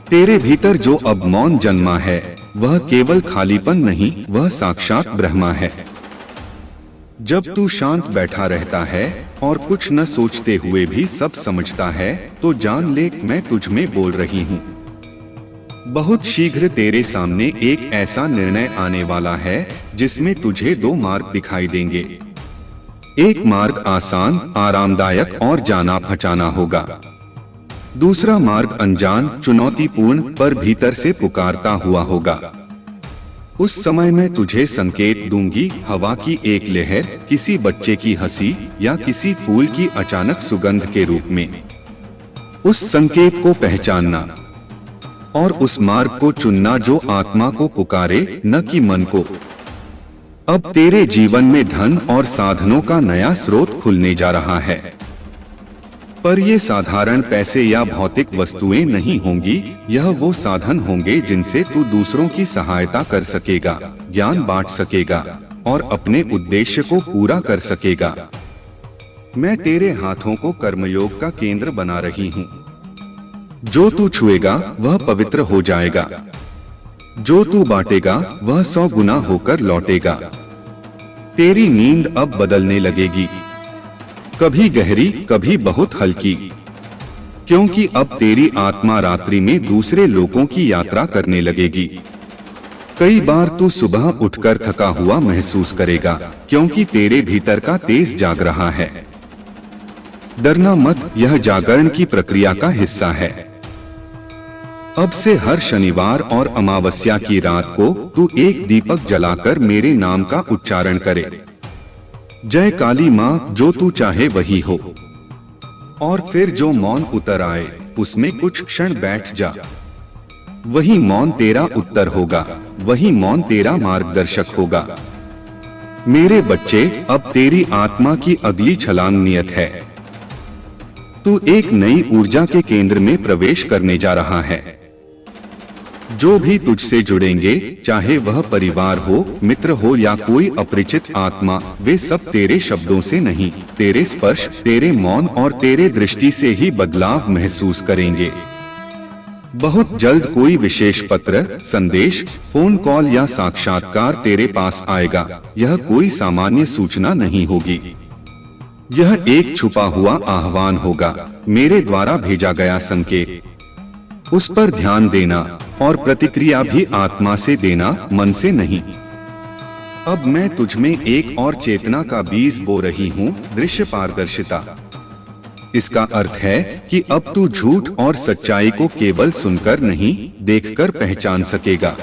तेरे भीतर जो अब मौन जन्मा है वह केवल खालीपन नहीं, वह साक्षात ब्रह्मा है। जब तू शांत बैठा रहता है और कुछ न सोचते हुए भी सब समझता है तो जान ले मैं तुझ में बोल रही हूँ। बहुत शीघ्र तेरे सामने एक ऐसा निर्णय आने वाला है जिसमें तुझे दो मार्ग दिखाई देंगे। एक मार्ग आसान, आरामदायक और जाना पहचाना होगा। दूसरा मार्ग अनजान, चुनौतीपूर्ण पर भीतर से पुकारता हुआ होगा। उस समय मैं तुझे संकेत दूंगी, हवा की एक लहर, किसी बच्चे की हंसी या किसी फूल की अचानक सुगंध के रूप में। उस संकेत को पहचानना और उस मार्ग को चुनना जो आत्मा को पुकारे, न कि मन को। अब तेरे जीवन में धन और साधनों का नया स्रोत खुलने जा रहा है, पर ये साधारण पैसे या भौतिक वस्तुएं नहीं होंगी। यह वो साधन होंगे जिनसे तू दूसरों की सहायता कर सकेगा, ज्ञान बांट सकेगा और अपने उद्देश्य को पूरा कर सकेगा। मैं तेरे हाथों को कर्मयोग का केंद्र बना रही हूँ। जो तू छुएगा वह पवित्र हो जाएगा, जो तू बांटेगा वह 100 गुना होकर लौटेगा। तेरी नींद अब बदलने लगेगी, कभी गहरी, कभी बहुत हल्की, क्योंकि अब तेरी आत्मा रात्रि में दूसरे लोगों की यात्रा करने लगेगी। कई बार तू सुबह उठकर थका हुआ महसूस करेगा, क्योंकि तेरे भीतर का तेज जाग रहा है। डरना मत, यह जागरण की प्रक्रिया का हिस्सा है। अब से हर शनिवार और अमावस्या की रात को तू एक दीपक जलाकर मेरे नाम का उच्चारण करे। जय काली माँ, जो तू चाहे वही हो। और फिर जो मौन उतर आए उसमें कुछ क्षण बैठ जा। वही मौन तेरा उत्तर होगा, वही मौन तेरा मार्गदर्शक होगा। मेरे बच्चे, अब तेरी आत्मा की अगली छलांग नियत है। तू एक नई ऊर्जा के केंद्र में प्रवेश करने जा रहा है। जो भी तुझसे जुड़ेंगे, चाहे वह परिवार हो, मित्र हो या कोई अपरिचित आत्मा, वे सब तेरे शब्दों से नहीं, तेरे स्पर्श, तेरे मौन और तेरे दृष्टि से ही बदलाव महसूस करेंगे। बहुत जल्द कोई विशेष पत्र, संदेश, फोन कॉल या साक्षात्कार तेरे पास आएगा। यह कोई सामान्य सूचना नहीं होगी, यह एक छुपा हुआ आह्वान होगा, मेरे द्वारा भेजा गया संकेत। उस पर ध्यान देना और प्रतिक्रिया भी आत्मा से देना, मन से नहीं। अब मैं तुझ में एक और चेतना का बीज बो रही हूँ, दृश्य पारदर्शिता। इसका अर्थ है कि अब तू झूठ और सच्चाई को केवल सुनकर नहीं, देखकर पहचान सकेगा।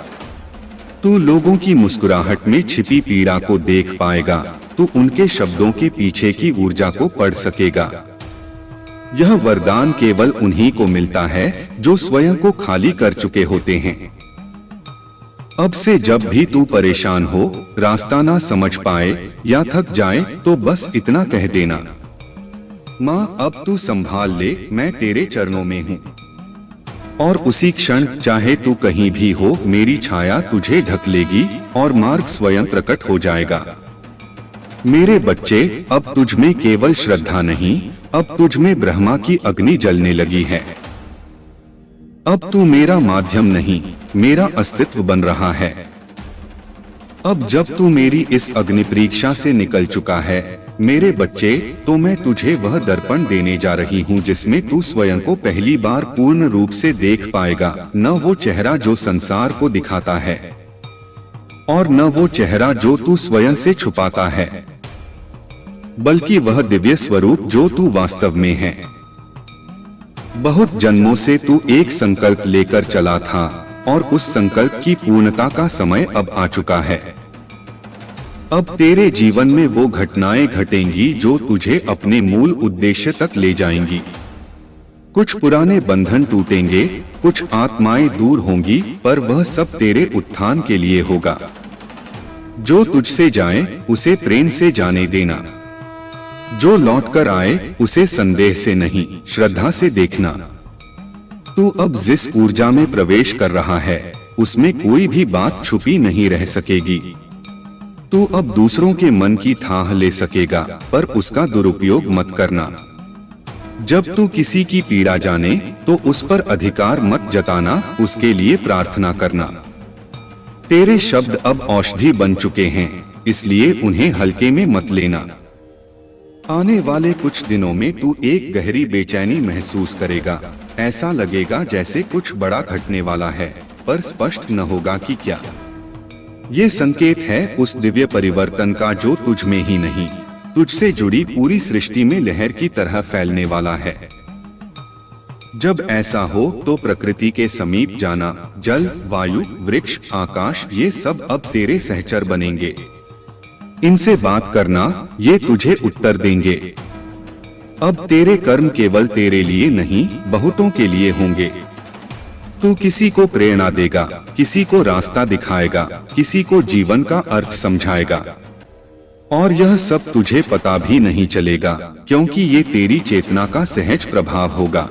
तू लोगों की मुस्कुराहट में छिपी पीड़ा को देख पाएगा, तू उनके शब्दों के पीछे की ऊर्जा को पढ़ सकेगा। यह वरदान केवल उन्हीं को मिलता है जो स्वयं को खाली कर चुके होते हैं। अब से जब भी तू परेशान हो, रास्ता ना समझ पाए या थक जाए तो बस इतना कह देना, माँ अब तू संभाल ले, मैं तेरे चरणों में हूँ। और उसी क्षण, चाहे तू कहीं भी हो, मेरी छाया तुझे ढक लेगी और मार्ग स्वयं प्रकट हो जाएगा। मेरे बच्चे, अब तुझ में केवल श्रद्धा नहीं, अब तुझ में ब्रह्मा की अग्नि जलने लगी है। अब तू मेरा माध्यम नहीं, मेरा अस्तित्व बन रहा है। अब जब तू मेरी इस अग्नि परीक्षा से निकल चुका है मेरे बच्चे, तो मैं तुझे वह दर्पण देने जा रही हूँ जिसमें तू स्वयं को पहली बार पूर्ण रूप से देख पाएगा। न वो चेहरा जो संसार को दिखाता है और न वो चेहरा जो तू स्वयं से छुपाता है, बल्कि वह दिव्य स्वरूप जो तू वास्तव में है। बहुत जन्मों से तू एक संकल्प लेकर चला था और उस संकल्प की पूर्णता का समय अब आ चुका है। अब तेरे जीवन में वो घटनाएं घटेंगी जो तुझे अपने मूल उद्देश्य तक ले जाएंगी। कुछ पुराने बंधन टूटेंगे, कुछ आत्माएं दूर होंगी, पर वह सब तेरे उत्थान के लिए होगा। जो तुझसे जाए उसे प्रेम से जाने देना, जो लौट कर आए उसे संदेह से नहीं श्रद्धा से देखना। तू अब जिस ऊर्जा में प्रवेश कर रहा है उसमें कोई भी बात छुपी नहीं रह सकेगी। तू अब दूसरों के मन की थाह ले सकेगा, पर उसका दुरुपयोग मत करना। जब तू किसी की पीड़ा जाने तो उस पर अधिकार मत जताना, उसके लिए प्रार्थना करना। तेरे शब्द अब औषधि बन चुके हैं, इसलिए उन्हें हल्के में मत लेना। आने वाले कुछ दिनों में तू एक गहरी बेचैनी महसूस करेगा। ऐसा लगेगा जैसे कुछ बड़ा घटने वाला है, पर स्पष्ट न होगा कि क्या। ये संकेत है उस दिव्य परिवर्तन का जो तुझ में ही नहीं, तुझसे जुड़ी पूरी सृष्टि में लहर की तरह फैलने वाला है। जब ऐसा हो तो प्रकृति के समीप जाना। जल, वायु, वृक्ष, आकाश, ये सब अब तेरे सहचर बनेंगे। इनसे बात करना, ये तुझे उत्तर देंगे। अब तेरे कर्म केवल तेरे लिए नहीं, बहुतों के लिए होंगे। तू किसी को प्रेरणा देगा, किसी को रास्ता दिखाएगा, किसी को जीवन का अर्थ समझाएगा। और यह सब तुझे पता भी नहीं चलेगा, क्योंकि ये तेरी चेतना का सहज प्रभाव होगा।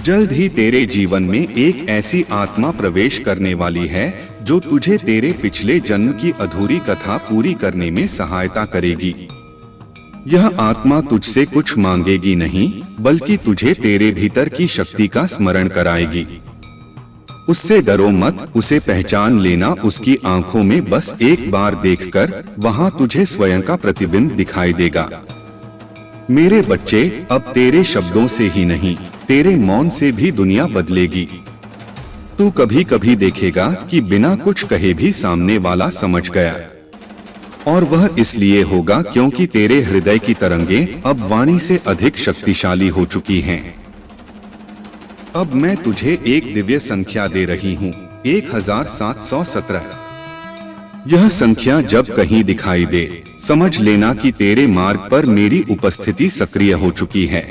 जल्द ही तेरे जीवन में एक ऐसी आत्मा प्रवेश करने वाली है जो तुझे तेरे पिछले जन्म की अधूरी कथा पूरी करने में सहायता करेगी। यह आत्मा तुझसे कुछ मांगेगी नहीं, बल्कि तुझे तेरे भीतर की शक्ति का स्मरण कराएगी। उससे डरो मत, उसे पहचान लेना। उसकी आंखों में बस एक बार देखकर वहां तुझे स्वयं का प्रतिबिंब दिखाई देगा। मेरे बच्चे, अब तेरे शब्दों से ही नहीं, तेरे मौन से भी दुनिया बदलेगी। तू कभी कभी देखेगा कि बिना कुछ कहे भी सामने वाला समझ गया, और वह इसलिए होगा क्योंकि तेरे हृदय की तरंगें अब वाणी से अधिक शक्तिशाली हो चुकी हैं। अब मैं तुझे एक दिव्य संख्या दे रही हूँ, 1717। यह संख्या जब कहीं दिखाई दे, समझ लेना कि तेरे मार्ग पर मेरी उपस्थिति सक्रिय हो चुकी है।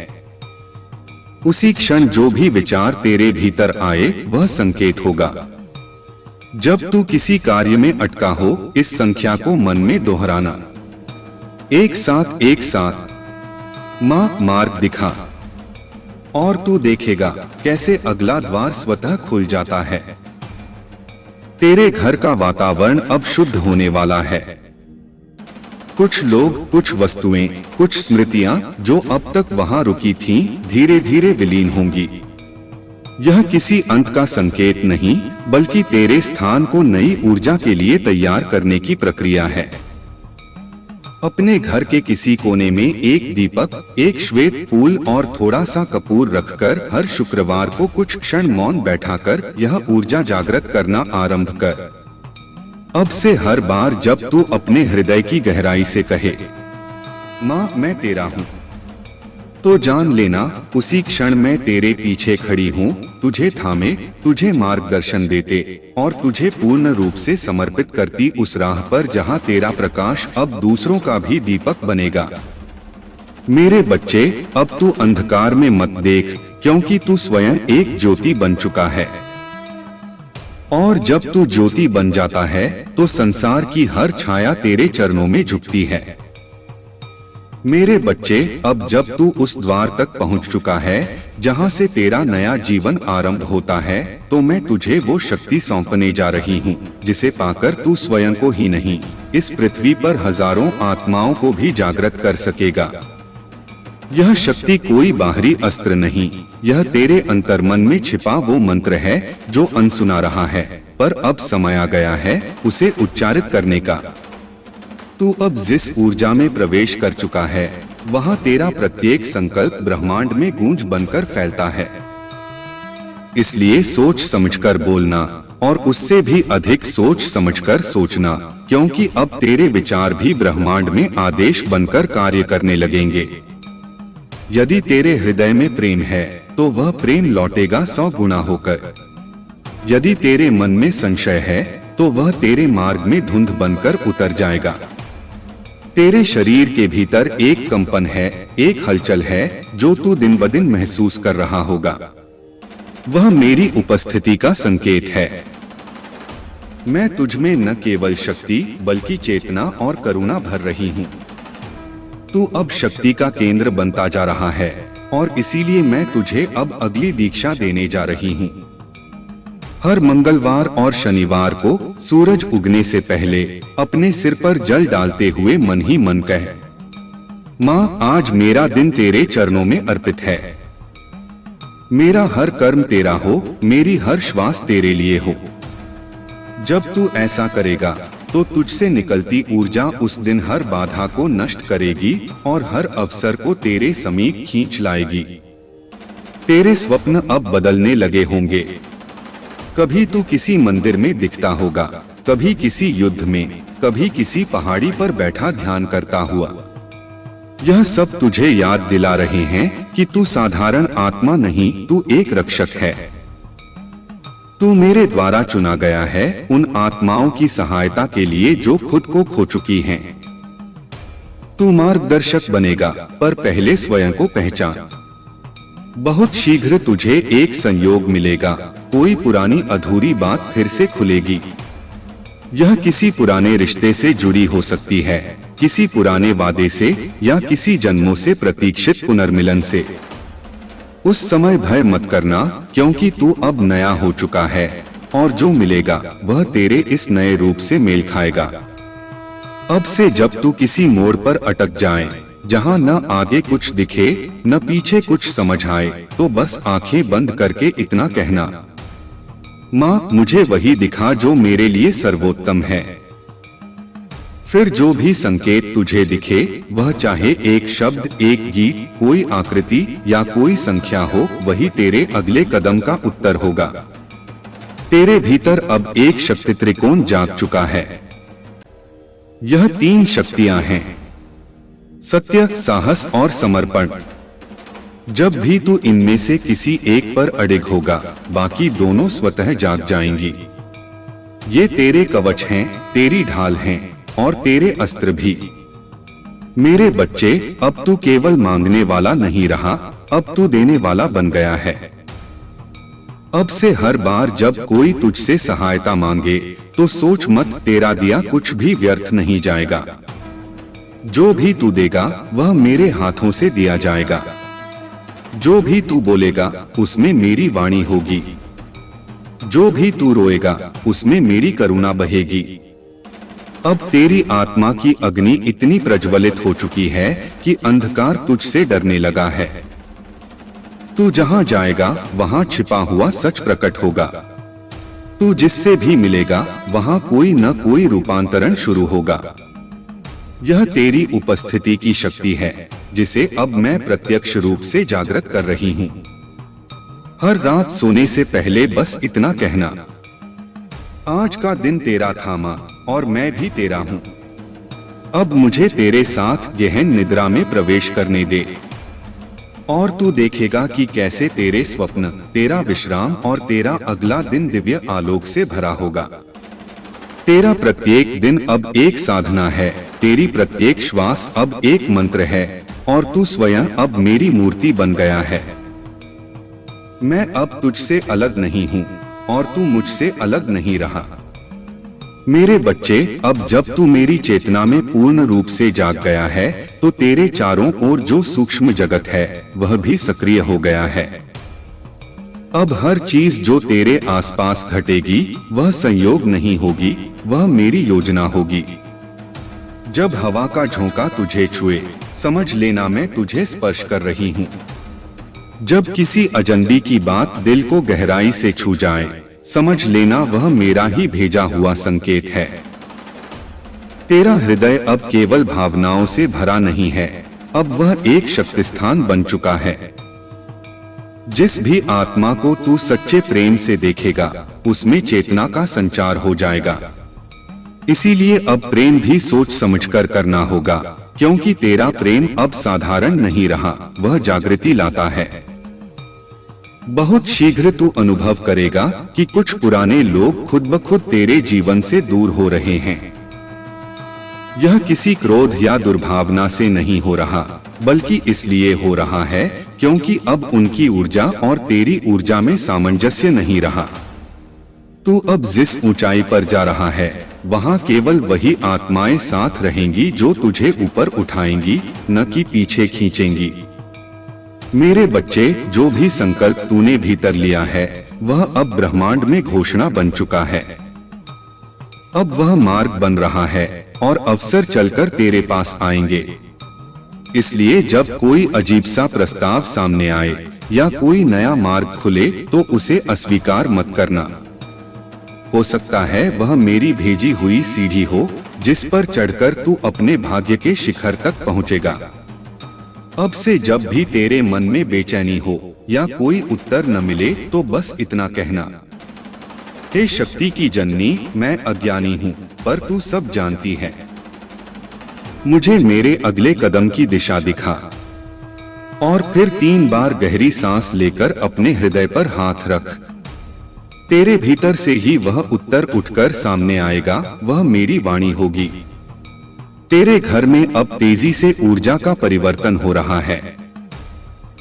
उसी क्षण जो भी विचार तेरे भीतर आए वह संकेत होगा। जब तू किसी कार्य में अटका हो, इस संख्या को मन में दोहराना, 1717। मां मार्ग दिखा, और तू देखेगा कैसे अगला द्वार स्वतः खुल जाता है। तेरे घर का वातावरण अब शुद्ध होने वाला है। कुछ लोग, कुछ वस्तुएं, कुछ स्मृतियां जो अब तक वहां रुकी थीं, धीरे धीरे विलीन होंगी। यह किसी अंत का संकेत नहीं, बल्कि तेरे स्थान को नई ऊर्जा के लिए तैयार करने की प्रक्रिया है। अपने घर के किसी कोने में एक दीपक, एक श्वेत फूल और थोड़ा सा कपूर रखकर हर शुक्रवार को कुछ क्षण मौन बैठाकर यह ऊर्जा जागृत करना आरंभ कर। अब से हर बार जब तू अपने हृदय की गहराई से कहे, मां मैं तेरा हूं, तो जान लेना उसी क्षण मैं तेरे पीछे खड़ी हूं, तुझे थामे, तुझे मार्गदर्शन देते और तुझे पूर्ण रूप से समर्पित करती उस राह पर जहां तेरा प्रकाश अब दूसरों का भी दीपक बनेगा। मेरे बच्चे, अब तू अंधकार में मत देख, क्योंकि तू स्वयं एक ज्योति बन चुका है। और जब तू ज्योति बन जाता है तो संसार की हर छाया तेरे चरणों में झुकती है। मेरे बच्चे, अब जब तू उस द्वार तक पहुंच चुका है जहां से तेरा नया जीवन आरंभ होता है, तो मैं तुझे वो शक्ति सौंपने जा रही हूं जिसे पाकर तू स्वयं को ही नहीं, इस पृथ्वी पर हजारों आत्माओं को भी जागृत कर सकेगा। यह शक्ति कोई बाहरी अस्त्र नहीं, यह तेरे अंतर्मन में छिपा वो मंत्र है जो अनसुना रहा है, पर अब समय आ गया है उसे उच्चारित करने का। तू अब जिस ऊर्जा में प्रवेश कर चुका है, वहां तेरा प्रत्येक संकल्प ब्रह्मांड में गूंज बनकर फैलता है। इसलिए सोच समझकर बोलना, और उससे भी अधिक सोच समझकर सोचना, क्योंकि अब तेरे विचार भी ब्रह्मांड में आदेश बनकर कार्य करने लगेंगे। यदि तेरे हृदय में प्रेम है तो वह प्रेम लौटेगा 100 गुना होकर। यदि तेरे मन में संशय है तो वह तेरे मार्ग में धुंध बनकर उतर जाएगा। तेरे शरीर के भीतर एक कंपन है, एक हलचल है जो तू दिन ब दिन महसूस कर रहा होगा। वह मेरी उपस्थिति का संकेत है। मैं तुझमें न केवल शक्ति बल्कि चेतना और करुणा भर रही हूँ। तू अब शक्ति का केंद्र बनता जा रहा है और इसीलिए मैं तुझे अब अगली दीक्षा देने जा रही हूँ। हर मंगलवार और शनिवार को सूरज उगने से पहले अपने सिर पर जल डालते हुए मन ही मन कह, माँ आज मेरा दिन तेरे चरणों में अर्पित है। मेरा हर कर्म तेरा हो, मेरी हर श्वास तेरे लिए हो। जब तू ऐसा करेगा तो तुझसे निकलती ऊर्जा उस दिन हर बाधा को नष्ट करेगी और हर अवसर को तेरे समीप खींच लाएगी। तेरे स्वप्न अब बदलने लगे होंगे। कभी तू किसी मंदिर में दिखता होगा, कभी किसी युद्ध में, कभी किसी पहाड़ी पर बैठा ध्यान करता हुआ। यह सब तुझे याद दिला रहे हैं कि तू साधारण आत्मा नहीं, तू एक रक्षक है। तू मेरे द्वारा चुना गया है उन आत्माओं की सहायता के लिए जो खुद को खो चुकी हैं। तू मार्गदर्शक बनेगा, पर पहले स्वयं को पहचान। बहुत शीघ्र तुझे एक संयोग मिलेगा, कोई पुरानी अधूरी बात फिर से खुलेगी। यह किसी पुराने रिश्ते से जुड़ी हो सकती है, किसी पुराने वादे से या किसी जन्मों से प्रतीक्षित पुनर्मिलन से। उस समय भय मत करना, क्योंकि तू अब नया हो चुका है और जो मिलेगा वह तेरे इस नए रूप से मेल खाएगा। अब से जब तू किसी मोड़ पर अटक जाए, जहां न आगे कुछ दिखे न पीछे कुछ समझ आए, तो बस आंखें बंद करके इतना कहना, माँ मुझे वही दिखा जो मेरे लिए सर्वोत्तम है। फिर जो भी संकेत तुझे दिखे, वह चाहे एक शब्द, एक गीत, कोई आकृति या कोई संख्या हो, वही तेरे अगले कदम का उत्तर होगा। तेरे भीतर अब एक शक्ति त्रिकोण जाग चुका है। यह 3 शक्तियां हैं, सत्य, साहस और समर्पण। जब भी तू इनमें से किसी एक पर अडिग होगा, बाकी दोनों स्वतः जाग जाएंगी। ये तेरे कवच हैं, तेरी ढाल हैं और तेरे अस्त्र भी। मेरे बच्चे, अब तू केवल मांगने वाला नहीं रहा, अब तू देने वाला बन गया है। अब से हर बार जब कोई तुझसे सहायता मांगे तो सोच मत, तेरा दिया कुछ भी व्यर्थ नहीं जाएगा। जो भी तू देगा वह मेरे हाथों से दिया जाएगा। जो भी तू बोलेगा उसमें मेरी वाणी होगी। जो भी तू रोएगा उसमें मेरी करुणा बहेगी। अब तेरी आत्मा की अग्नि इतनी प्रज्वलित हो चुकी है कि अंधकार तुझसे डरने लगा है। तू जहां जाएगा वहां छिपा हुआ सच प्रकट होगा। तू जिससे भी मिलेगा वहां कोई न कोई रूपांतरण शुरू होगा। यह तेरी उपस्थिति की शक्ति है, जिसे अब मैं प्रत्यक्ष रूप से जागृत कर रही हूँ। हर रात सोने से पहले बस इतना कहना, आज का दिन तेरा था माँ, और मैं भी तेरा हूँ। अब मुझे तेरे साथ गहन निद्रा में प्रवेश करने दे, और तू देखेगा कि कैसे तेरे स्वप्न, तेरा विश्राम और तेरा अगला दिन दिव्य आलोक से भरा होगा। तेरा प्रत्येक दिन अब एक साधना है, तेरी प्रत्येक श्वास अब एक मंत्र है, और तू स्वयं अब मेरी मूर्ति बन गया है। मैं अब तुझसे अलग नहीं हूँ और तू मुझसे अलग नहीं रहा। मेरे बच्चे, अब जब तू मेरी चेतना में पूर्ण रूप से जाग गया है, तो तेरे चारों ओर जो सूक्ष्म जगत है वह भी सक्रिय हो गया है। अब हर चीज जो तेरे आसपास घटेगी वह संयोग नहीं होगी, वह मेरी योजना होगी। जब हवा का झोंका तुझे छुए, समझ लेना मैं तुझे स्पर्श कर रही हूँ। जब किसी अजनबी की बात दिल को गहराई से छू जाए, समझ लेना वह मेरा ही भेजा हुआ संकेत है। तेरा हृदय अब केवल भावनाओं से भरा नहीं है, अब वह एक शक्ति स्थान बन चुका है। जिस भी आत्मा को तू सच्चे प्रेम से देखेगा, उसमें चेतना का संचार हो जाएगा। इसीलिए अब प्रेम भी सोच समझकर करना होगा, क्योंकि तेरा प्रेम अब साधारण नहीं रहा, वह जागृति लाता है। बहुत शीघ्र तू अनुभव करेगा कि कुछ पुराने लोग खुद ब खुद तेरे जीवन से दूर हो रहे हैं। यह किसी क्रोध या दुर्भावना से नहीं हो रहा, बल्कि इसलिए हो रहा है क्योंकि अब उनकी ऊर्जा और तेरी ऊर्जा में सामंजस्य नहीं रहा। तू अब जिस ऊंचाई पर जा रहा है वहाँ केवल वही आत्माएं साथ रहेंगी जो तुझे ऊपर उठाएंगी, न कि पीछे खींचेंगी। मेरे बच्चे, जो भी संकल्प तूने भीतर लिया है वह अब ब्रह्मांड में घोषणा बन चुका है। अब वह मार्ग बन रहा है और अवसर चलकर तेरे पास आएंगे। इसलिए जब कोई अजीब सा प्रस्ताव सामने आए या कोई नया मार्ग खुले तो उसे अस्वीकार मत करना। हो सकता है वह मेरी भेजी हुई सीढ़ी हो जिस पर चढ़कर तू अपने भाग्य के शिखर तक पहुंचेगा। अब से जब भी तेरे मन में बेचैनी हो या कोई उत्तर न मिले तो बस इतना कहना, हे शक्ति की जननी, मैं अज्ञानी हूँ पर तू सब जानती है। मुझे मेरे अगले कदम की दिशा दिखा। और फिर 3 बार गहरी सांस लेकर अपने हृदय पर हाथ रख। तेरे भीतर से ही वह उत्तर उठकर सामने आएगा, वह मेरी वाणी होगी। तेरे घर में अब तेजी से ऊर्जा का परिवर्तन हो रहा है।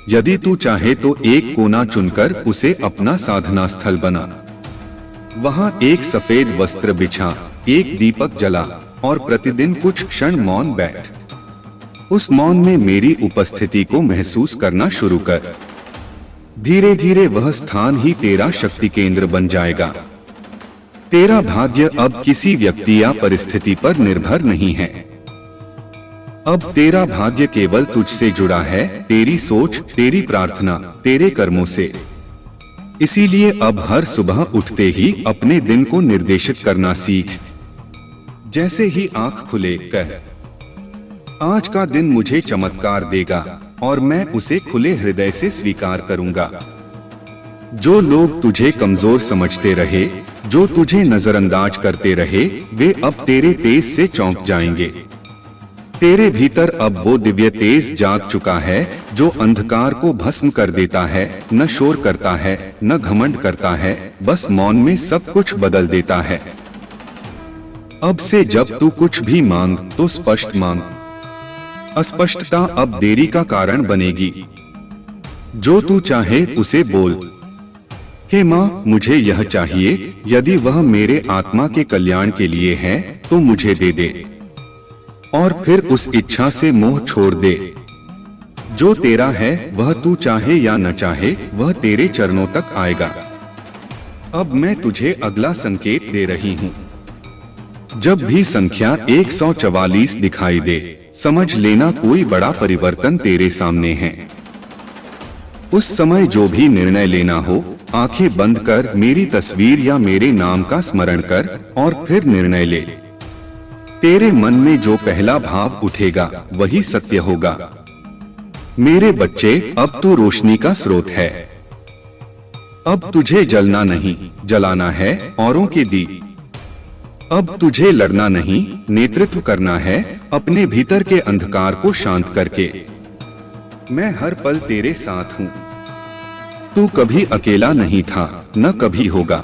यदि तू चाहे तो एक कोना चुनकर उसे अपना साधना स्थल बना। वहां एक सफेद वस्त्र बिछा, एक दीपक जला और प्रतिदिन कुछ क्षण मौन बैठ। उस मौन में मेरी उपस्थिति को महसूस करना शुरू कर। धीरे धीरे वह स्थान ही तेरा शक्ति केंद्र बन जाएगा। तेरा भाग्य अब किसी व्यक्ति या परिस्थिति पर निर्भर नहीं है। अब तेरा भाग्य केवल तुझसे जुड़ा है, तेरी सोच, तेरी प्रार्थना, तेरे कर्मों से। इसीलिए अब हर सुबह उठते ही अपने दिन को निर्देशित करना सीख। जैसे ही आंख खुले कह, आज का दिन मुझे चमत्कार देगा और मैं उसे खुले हृदय से स्वीकार करूंगा। जो लोग तुझे कमजोर समझते रहे, जो तुझे नजरअंदाज करते रहे, वे अब तेरे तेज से चौंक जाएंगे। तेरे भीतर अब वो दिव्य तेज जाग चुका है जो अंधकार को भस्म कर देता है, न शोर करता है, न घमंड करता है, बस मौन में सब कुछ बदल देता है। अब से जब तू कुछ भी मांग तो स्पष्ट मांग। अस्पष्टता अब देरी का कारण बनेगी। जो तू चाहे उसे बोल, हे माँ, मुझे यह चाहिए। यदि वह मेरे आत्मा के कल्याण के लिए है तो मुझे दे दे। और फिर उस इच्छा से मोह छोड़ दे। जो तेरा है वह तू चाहे या न चाहे वह तेरे चरणों तक आएगा। अब मैं तुझे अगला संकेत दे रही हूँ। जब भी संख्या 144 दिखाई दे, समझ लेना कोई बड़ा परिवर्तन तेरे सामने है। उस समय जो भी निर्णय लेना हो, आंखें बंद कर मेरी तस्वीर या मेरे नाम का स्मरण कर और फिर निर्णय ले। तेरे मन में जो पहला भाव उठेगा वही सत्य होगा। मेरे बच्चे, अब तू रोशनी का स्रोत है। अब तुझे जलना नहीं, जलाना है औरों के दी। अब तुझे लड़ना नहीं, नेतृत्व करना है अपने भीतर के अंधकार को शांत करके। मैं हर पल तेरे साथ हूँ। तू कभी अकेला नहीं था, न कभी होगा।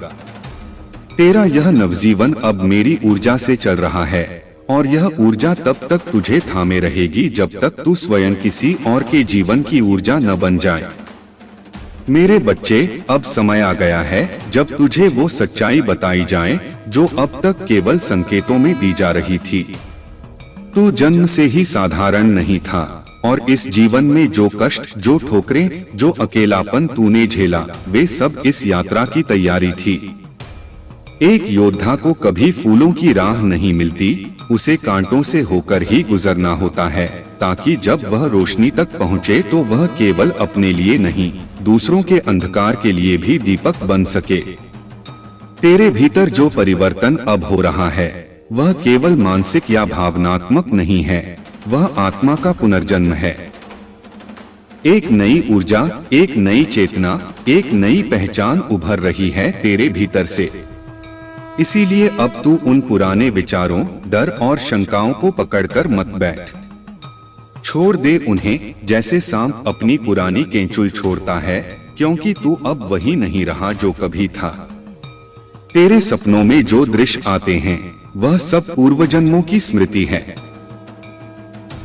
तेरा यह नवजीवन अब मेरी ऊर्जा से चल रहा है और यह ऊर्जा तब तक तुझे थामे रहेगी जब तक तू स्वयं किसी और के जीवन की ऊर्जा न बन जाए। मेरे बच्चे, अब समय आ गया है जब तुझे वो सच्चाई बताई जाए जो अब तक केवल संकेतों में दी जा रही थी। तू जन्म से ही साधारण नहीं था और इस जीवन में जो कष्ट, जो ठोकरें, जो अकेलापन तूने झेला, वे सब इस यात्रा की तैयारी थी। एक योद्धा को कभी फूलों की राह नहीं मिलती, उसे कांटों से होकर ही गुजरना होता है ताकि जब वह रोशनी तक पहुँचे तो वह केवल अपने लिए नहीं, दूसरों के अंधकार के लिए भी दीपक बन सके। तेरे भीतर जो परिवर्तन अब हो रहा है वह केवल मानसिक या भावनात्मक नहीं है, वह आत्मा का पुनर्जन्म है। एक नई ऊर्जा, एक नई चेतना, एक नई पहचान उभर रही है तेरे भीतर से। इसीलिए अब तू उन पुराने विचारों, डर और शंकाओं को पकड़कर मत बैठ। छोड़ दे उन्हें जैसे सांप अपनी पुरानी केंचुल छोड़ता है, क्योंकि तू अब वही नहीं रहा जो कभी था। तेरे सपनों में जो दृश्य आते हैं वह सब पूर्व जन्मों की स्मृति है।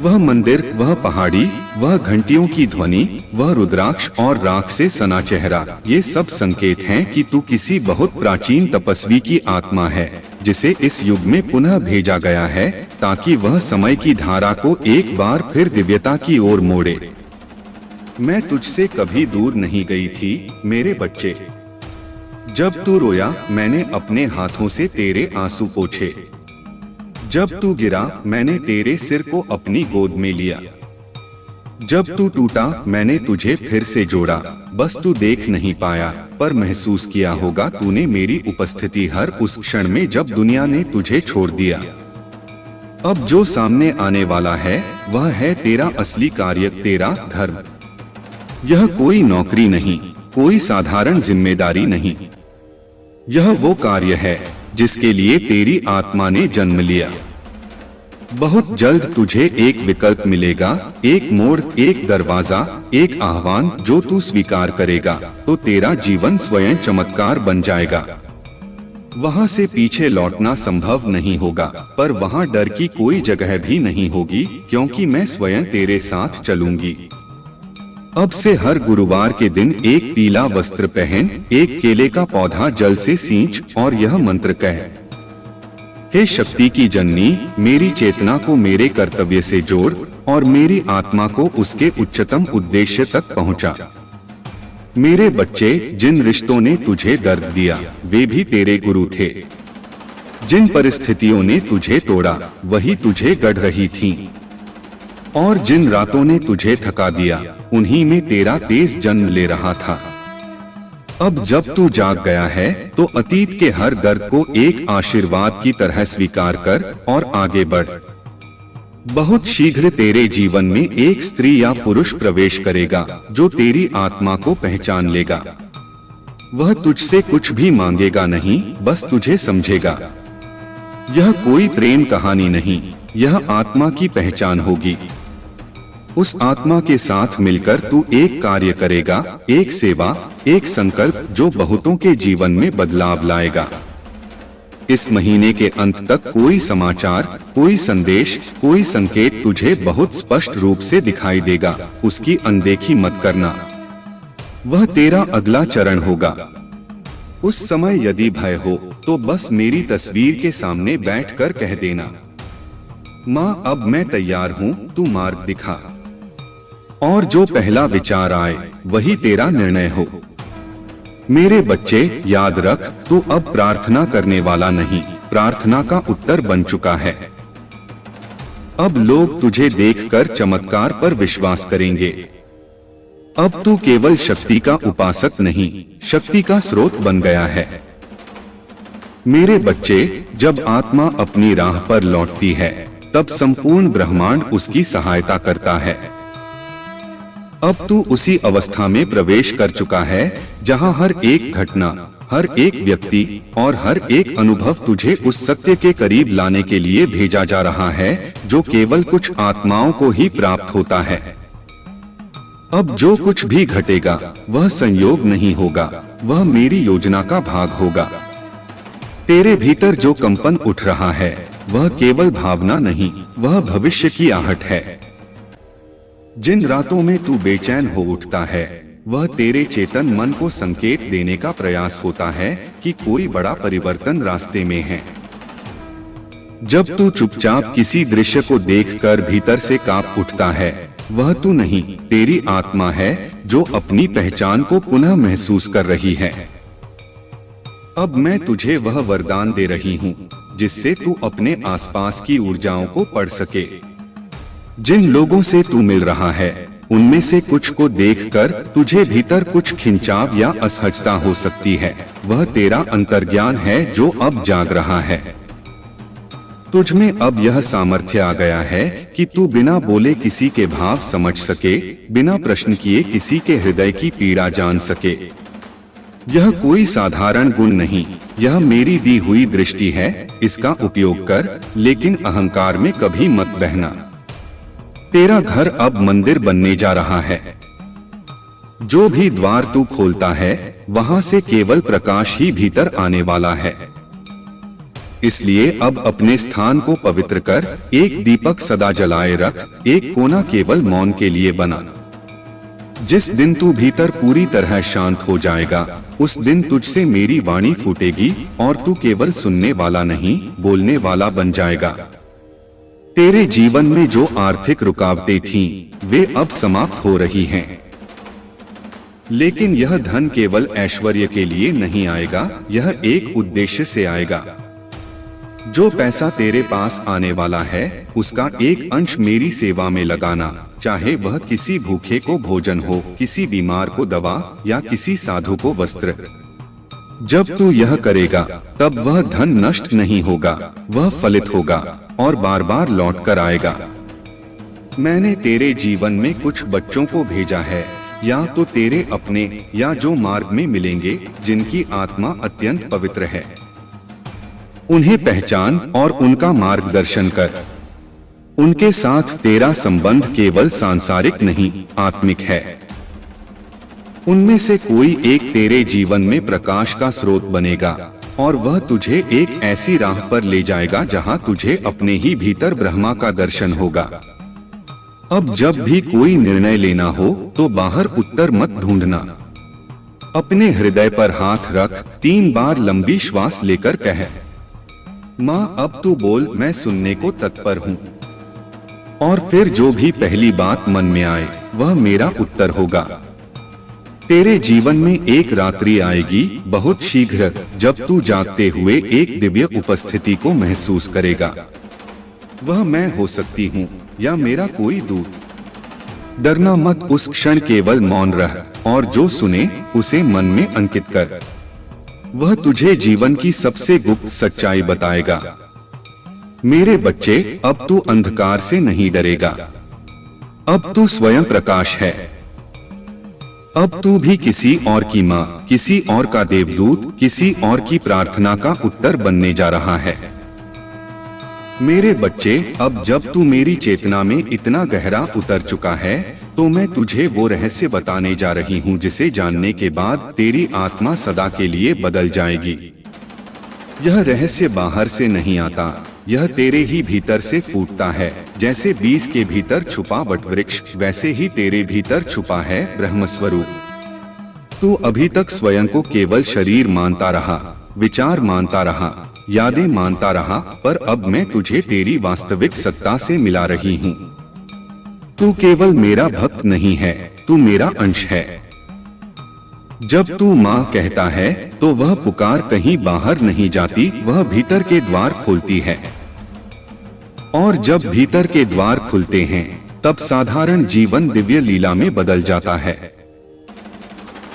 वह मंदिर, वह पहाड़ी, वह घंटियों की ध्वनि, वह रुद्राक्ष और राख से सना चेहरा, ये सब संकेत हैं कि तू किसी बहुत प्राचीन तपस्वी की आत्मा है, जिसे इस युग में पुनः भेजा गया है, ताकि वह समय की धारा को एक बार फिर दिव्यता की ओर मोड़े। मैं तुझसे कभी दूर नहीं गई थी मेरे बच्चे। जब तू रोया, मैंने अपने हाथों से तेरे आंसू पोंछे। जब तू गिरा, मैंने तेरे सिर को अपनी गोद में लिया। जब तू टूटा, मैंने तुझे फिर से जोड़ा। बस तू देख नहीं पाया, पर महसूस किया होगा तूने मेरी उपस्थिति हर उस क्षण में जब दुनिया ने तुझे छोड़ दिया। अब जो सामने आने वाला है, वह है तेरा असली कार्य, तेरा धर्म। यह कोई नौकरी नहीं, कोई साधारण जिम्मेदारी नहीं। यह वो कार्य है जिसके लिए तेरी आत्मा ने जन्म लिया। बहुत जल्द तुझे एक विकल्प मिलेगा, एक मोड़, एक दरवाजा, एक आह्वान जो तू स्वीकार करेगा तो तेरा जीवन स्वयं चमत्कार बन जाएगा। वहां से पीछे लौटना संभव नहीं होगा, पर वहां डर की कोई जगह भी नहीं होगी, क्योंकि मैं स्वयं तेरे साथ चलूंगी। अब से हर गुरुवार के दिन एक पीला वस्त्र पहन, एक केले का पौधा जल से सींच और यह मंत्र कह, हे शक्ति की जननी, मेरी चेतना को मेरे कर्तव्य से जोड़ और मेरी आत्मा को उसके उच्चतम उद्देश्य तक पहुंचा। मेरे बच्चे, जिन रिश्तों ने तुझे दर्द दिया, वे भी तेरे गुरु थे। जिन परिस्थितियों ने तुझे तोड़ा, वही तुझे गढ़ रही थीं। और जिन रातों ने तुझे थका दिया, उन्हीं में तेरा तेज जन्म ले रहा था। अब जब तू जाग गया है, तो अतीत के हर दर्द को एक आशीर्वाद की तरह स्वीकार कर और आगे बढ़। बहुत शीघ्र तेरे जीवन में एक स्त्री या पुरुष प्रवेश करेगा जो तेरी आत्मा को पहचान लेगा। वह तुझसे कुछ भी मांगेगा नहीं, बस तुझे समझेगा। यह कोई प्रेम कहानी नहीं, यह आत्मा की पहचान होगी। उस आत्मा के साथ मिलकर तू एक कार्य करेगा, एक सेवा, एक संकल्प जो बहुतों के जीवन में बदलाव लाएगा। इस महीने के अंत तक कोई समाचार, कोई संदेश, कोई संकेत तुझे बहुत स्पष्ट रूप से दिखाई देगा। उसकी अनदेखी मत करना। वह तेरा अगला चरण होगा। उस समय यदि भय हो तो बस मेरी तस्वीर के सामने बैठकर कह देना, माँ अब मैं तैयार हूँ, तू मार्ग दिखा। और जो पहला विचार आए वही तेरा निर्णय हो। मेरे बच्चे, याद रख, तू अब प्रार्थना करने वाला नहीं, प्रार्थना का उत्तर बन चुका है। अब लोग तुझे देखकर चमत्कार पर विश्वास करेंगे। अब तू केवल शक्ति का उपासक नहीं, शक्ति का स्रोत बन गया है। मेरे बच्चे, जब आत्मा अपनी राह पर लौटती है, तब संपूर्ण ब्रह्मांड उसकी सहायता करता है। अब तू उसी अवस्था में प्रवेश कर चुका है जहां हर एक घटना, हर एक व्यक्ति और हर एक अनुभव तुझे उस सत्य के करीब लाने के लिए भेजा जा रहा है जो केवल कुछ आत्माओं को ही प्राप्त होता है। अब जो कुछ भी घटेगा वह संयोग नहीं होगा, वह मेरी योजना का भाग होगा। तेरे भीतर जो कंपन उठ रहा है वह केवल भावना नहीं, वह भविष्य की आहट है। जिन रातों में तू बेचैन हो उठता है, वह तेरे चेतन मन को संकेत देने का प्रयास होता है कि कोई बड़ा परिवर्तन रास्ते में है। जब तू चुपचाप किसी दृश्य को देखकर भीतर से कांप उठता है, वह तू नहीं, तेरी आत्मा है जो अपनी पहचान को पुनः महसूस कर रही है। अब मैं तुझे वह वरदान दे रही हूँ जिससे तू अपने आसपास की ऊर्जाओं को पढ़ सके। जिन लोगों से तू मिल रहा है, उनमें से कुछ को देखकर तुझे भीतर कुछ खिंचाव या असहजता हो सकती है। वह तेरा अंतर्ज्ञान है जो अब जाग रहा है। तुझ में अब यह सामर्थ्य आ गया है कि तू बिना बोले किसी के भाव समझ सके, बिना प्रश्न किए किसी के हृदय की पीड़ा जान सके। यह कोई साधारण गुण नहीं, यह मेरी दी हुई दृष्टि है। इसका उपयोग कर, लेकिन अहंकार में कभी मत बहना। तेरा घर अब मंदिर बनने जा रहा है। जो भी द्वार तू खोलता है, वहां से केवल प्रकाश ही भीतर आने वाला है। इसलिए अब अपने स्थान को पवित्र कर एक दीपक सदा जलाए रख, एक कोना केवल मौन के लिए बना। जिस दिन तू भीतर पूरी तरह शांत हो जाएगा, उस दिन तुझसे मेरी वाणी फूटेगी और तू केवल सुनने वाला नहीं, बोलने वाला बन जाएगा। तेरे जीवन में जो आर्थिक रुकावटें थीं, वे अब समाप्त हो रही हैं। लेकिन यह धन केवल ऐश्वर्य के लिए नहीं आएगा, यह एक उद्देश्य से आएगा। जो पैसा तेरे पास आने वाला है, उसका एक अंश मेरी सेवा में लगाना, चाहे वह किसी भूखे को भोजन हो, किसी बीमार को दवा या किसी साधु को वस्त्र। जब तू यह करेगा, तब वह धन नष्ट नहीं होगा, वह फलित होगा और बार बार लौट कर आएगा। मैंने तेरे जीवन में कुछ बच्चों को भेजा है, या तो तेरे अपने या जो मार्ग में मिलेंगे, जिनकी आत्मा अत्यंत पवित्र है। उन्हें पहचान और उनका मार्गदर्शन कर। उनके साथ तेरा संबंध केवल सांसारिक नहीं, आत्मिक है। उनमें से कोई एक तेरे जीवन में प्रकाश का स्रोत बनेगा और वह तुझे एक ऐसी राह पर ले जाएगा जहां तुझे अपने ही भीतर ब्रह्मा का दर्शन होगा। अब जब भी कोई निर्णय लेना हो तो बाहर उत्तर मत ढूंढना। अपने हृदय पर हाथ रख 3 बार लंबी श्वास लेकर कह, माँ अब तू बोल, मैं सुनने को तत्पर हूँ। और फिर जो भी पहली बात मन में आए, वह मेरा उत्तर होगा। तेरे जीवन में एक रात्रि आएगी बहुत शीघ्र, जब तू जागते हुए एक दिव्य उपस्थिति को महसूस करेगा। वह मैं हो सकती हूँ या मेरा कोई दूत। डरना मत, उस क्षण केवल मौन रह और जो सुने उसे मन में अंकित कर। वह तुझे जीवन की सबसे गुप्त सच्चाई बताएगा। मेरे बच्चे, अब तू अंधकार से नहीं डरेगा। अब तू स्वयं प्रकाश है। अब तू भी किसी और की माँ, किसी और का देवदूत, किसी और की प्रार्थना का उत्तर बनने जा रहा है। मेरे बच्चे, अब जब तू मेरी चेतना में इतना गहरा उतर चुका है, तो मैं तुझे वो रहस्य बताने जा रही हूँ जिसे जानने के बाद तेरी आत्मा सदा के लिए बदल जाएगी। यह रहस्य बाहर से नहीं आता, यह तेरे ही भीतर से फूटता है। जैसे बीज के भीतर छुपा वटवृक्ष, वैसे ही तेरे भीतर छुपा है ब्रह्मस्वरूप। तू अभी तक स्वयं को केवल शरीर मानता रहा, विचार मानता रहा, यादें मानता रहा, पर अब मैं तुझे तेरी वास्तविक सत्ता से मिला रही हूँ। तू केवल मेरा भक्त नहीं है, तू मेरा अंश है। जब तू माँ कहता है, तो वह पुकार कहीं बाहर नहीं जाती, वह भीतर के द्वार खोलती है। और जब भीतर के द्वार खुलते हैं, तब साधारण जीवन दिव्य लीला में बदल जाता है।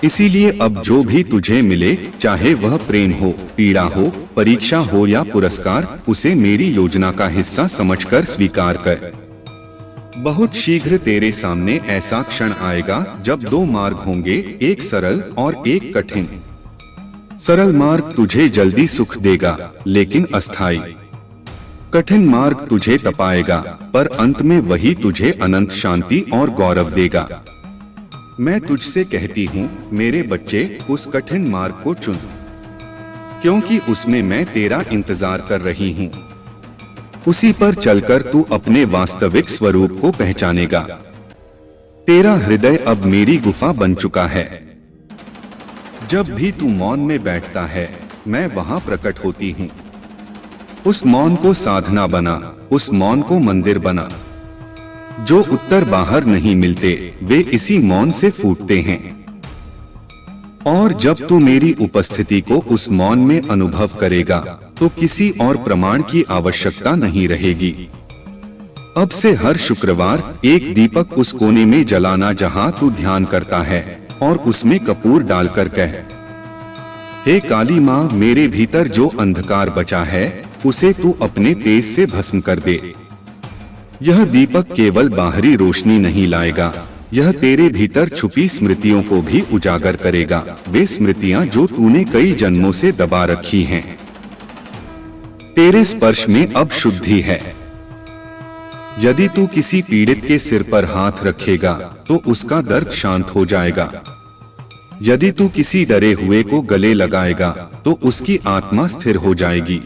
इसीलिए अब जो भी तुझे मिले, चाहे वह प्रेम हो, पीड़ा हो, परीक्षा हो या पुरस्कार, उसे मेरी योजना का हिस्सा समझकर स्वीकार कर। बहुत शीघ्र तेरे सामने ऐसा क्षण आएगा जब 2 मार्ग होंगे, एक सरल और एक कठिन। सरल मार्ग तुझे जल्दी सुख देगा, लेकिन अस्थायी। कठिन मार्ग तुझे तपाएगा, पर अंत में वही तुझे अनंत शांति और गौरव देगा। मैं तुझसे कहती हूँ, मेरे बच्चे, उस कठिन मार्ग को चुन, क्योंकि उसमें मैं तेरा इंतजार कर रही हूँ। उसी पर चलकर तू अपने वास्तविक स्वरूप को पहचानेगा। तेरा हृदय अब मेरी गुफा बन चुका है। जब भी तू मौन में बैठता है, मैं वहां प्रकट होती हूँ। उस मौन को साधना बना, उस मौन को मंदिर बना। जो उत्तर बाहर नहीं मिलते, वे इसी मौन से फूटते हैं। और जब तू मेरी उपस्थिति को उस मौन में अनुभव करेगा, तो किसी और प्रमाण की आवश्यकता नहीं रहेगी। अब से हर शुक्रवार एक दीपक उस कोने में जलाना जहां तू ध्यान करता है, और उसमें कपूर डालकर कह, हे काली माँ, मेरे भीतर जो अंधकार बचा है, उसे तू अपने तेज से भस्म कर दे। यह दीपक केवल बाहरी रोशनी नहीं लाएगा, यह तेरे भीतर छुपी स्मृतियों को भी उजागर करेगा। वे स्मृतियां जो तूने कई जन्मों से दबा रखी हैं। तेरे स्पर्श में अब शुद्धि है। यदि तू किसी पीड़ित के सिर पर हाथ रखेगा, तो उसका दर्द शांत हो जाएगा। यदि तू किसी डरे हुए को गले लगाएगा, तो उसकी आत्मा स्थिर हो जाएगी।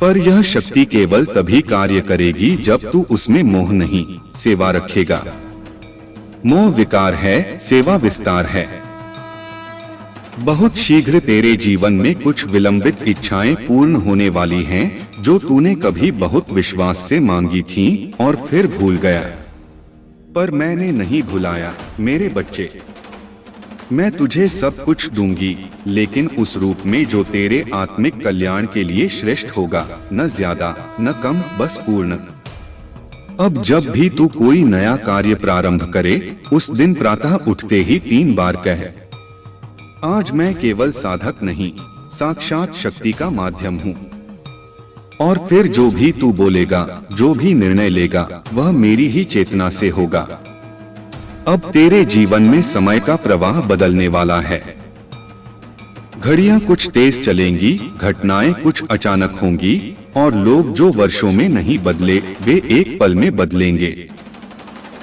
पर यह शक्ति केवल तभी कार्य करेगी जब तू उसमें मोह नहीं, सेवा रखेगा। मोह विकार है, सेवा विस्तार है। बहुत शीघ्र तेरे जीवन में कुछ विलंबित इच्छाएं पूर्ण होने वाली हैं, जो तूने कभी बहुत विश्वास से मांगी थीं और फिर भूल गया। पर मैंने नहीं भुलाया मेरे बच्चे। मैं तुझे सब कुछ दूंगी, लेकिन उस रूप में जो तेरे आत्मिक कल्याण के लिए श्रेष्ठ होगा, न ज्यादा न कम, बस पूर्ण। अब जब भी तू कोई नया कार्य प्रारंभ करे, उस दिन प्रातः उठते ही 3 बार कह, आज मैं केवल साधक नहीं, साक्षात शक्ति का माध्यम हूँ। और फिर जो भी तू बोलेगा, जो भी निर्णय लेगा, वह मेरी ही चेतना से होगा। अब तेरे जीवन में समय का प्रवाह बदलने वाला है। घड़ियां कुछ तेज चलेंगी, घटनाएं कुछ अचानक होंगी, और लोग जो वर्षों में नहीं बदले, वे एक पल में बदलेंगे।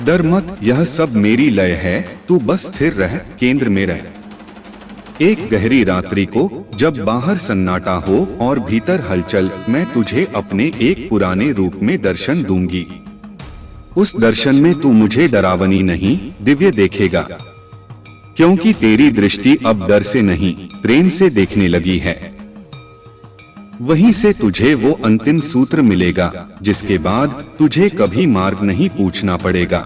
डर मत, यह सब मेरी लय है, तू बस स्थिर रह, केंद्र में रह। एक गहरी रात्रि को जब बाहर सन्नाटा हो और भीतर हलचल, मैं तुझे अपने एक पुराने रूप में दर्शन दूंगी। उस दर्शन में तू मुझे डरावनी नहीं, दिव्य देखेगा, क्योंकि तेरी दृष्टि अब डर से नहीं, प्रेम से देखने लगी है। वहीं से तुझे वो अंतिम सूत्र मिलेगा, जिसके बाद तुझे कभी मार्ग नहीं पूछना पड़ेगा।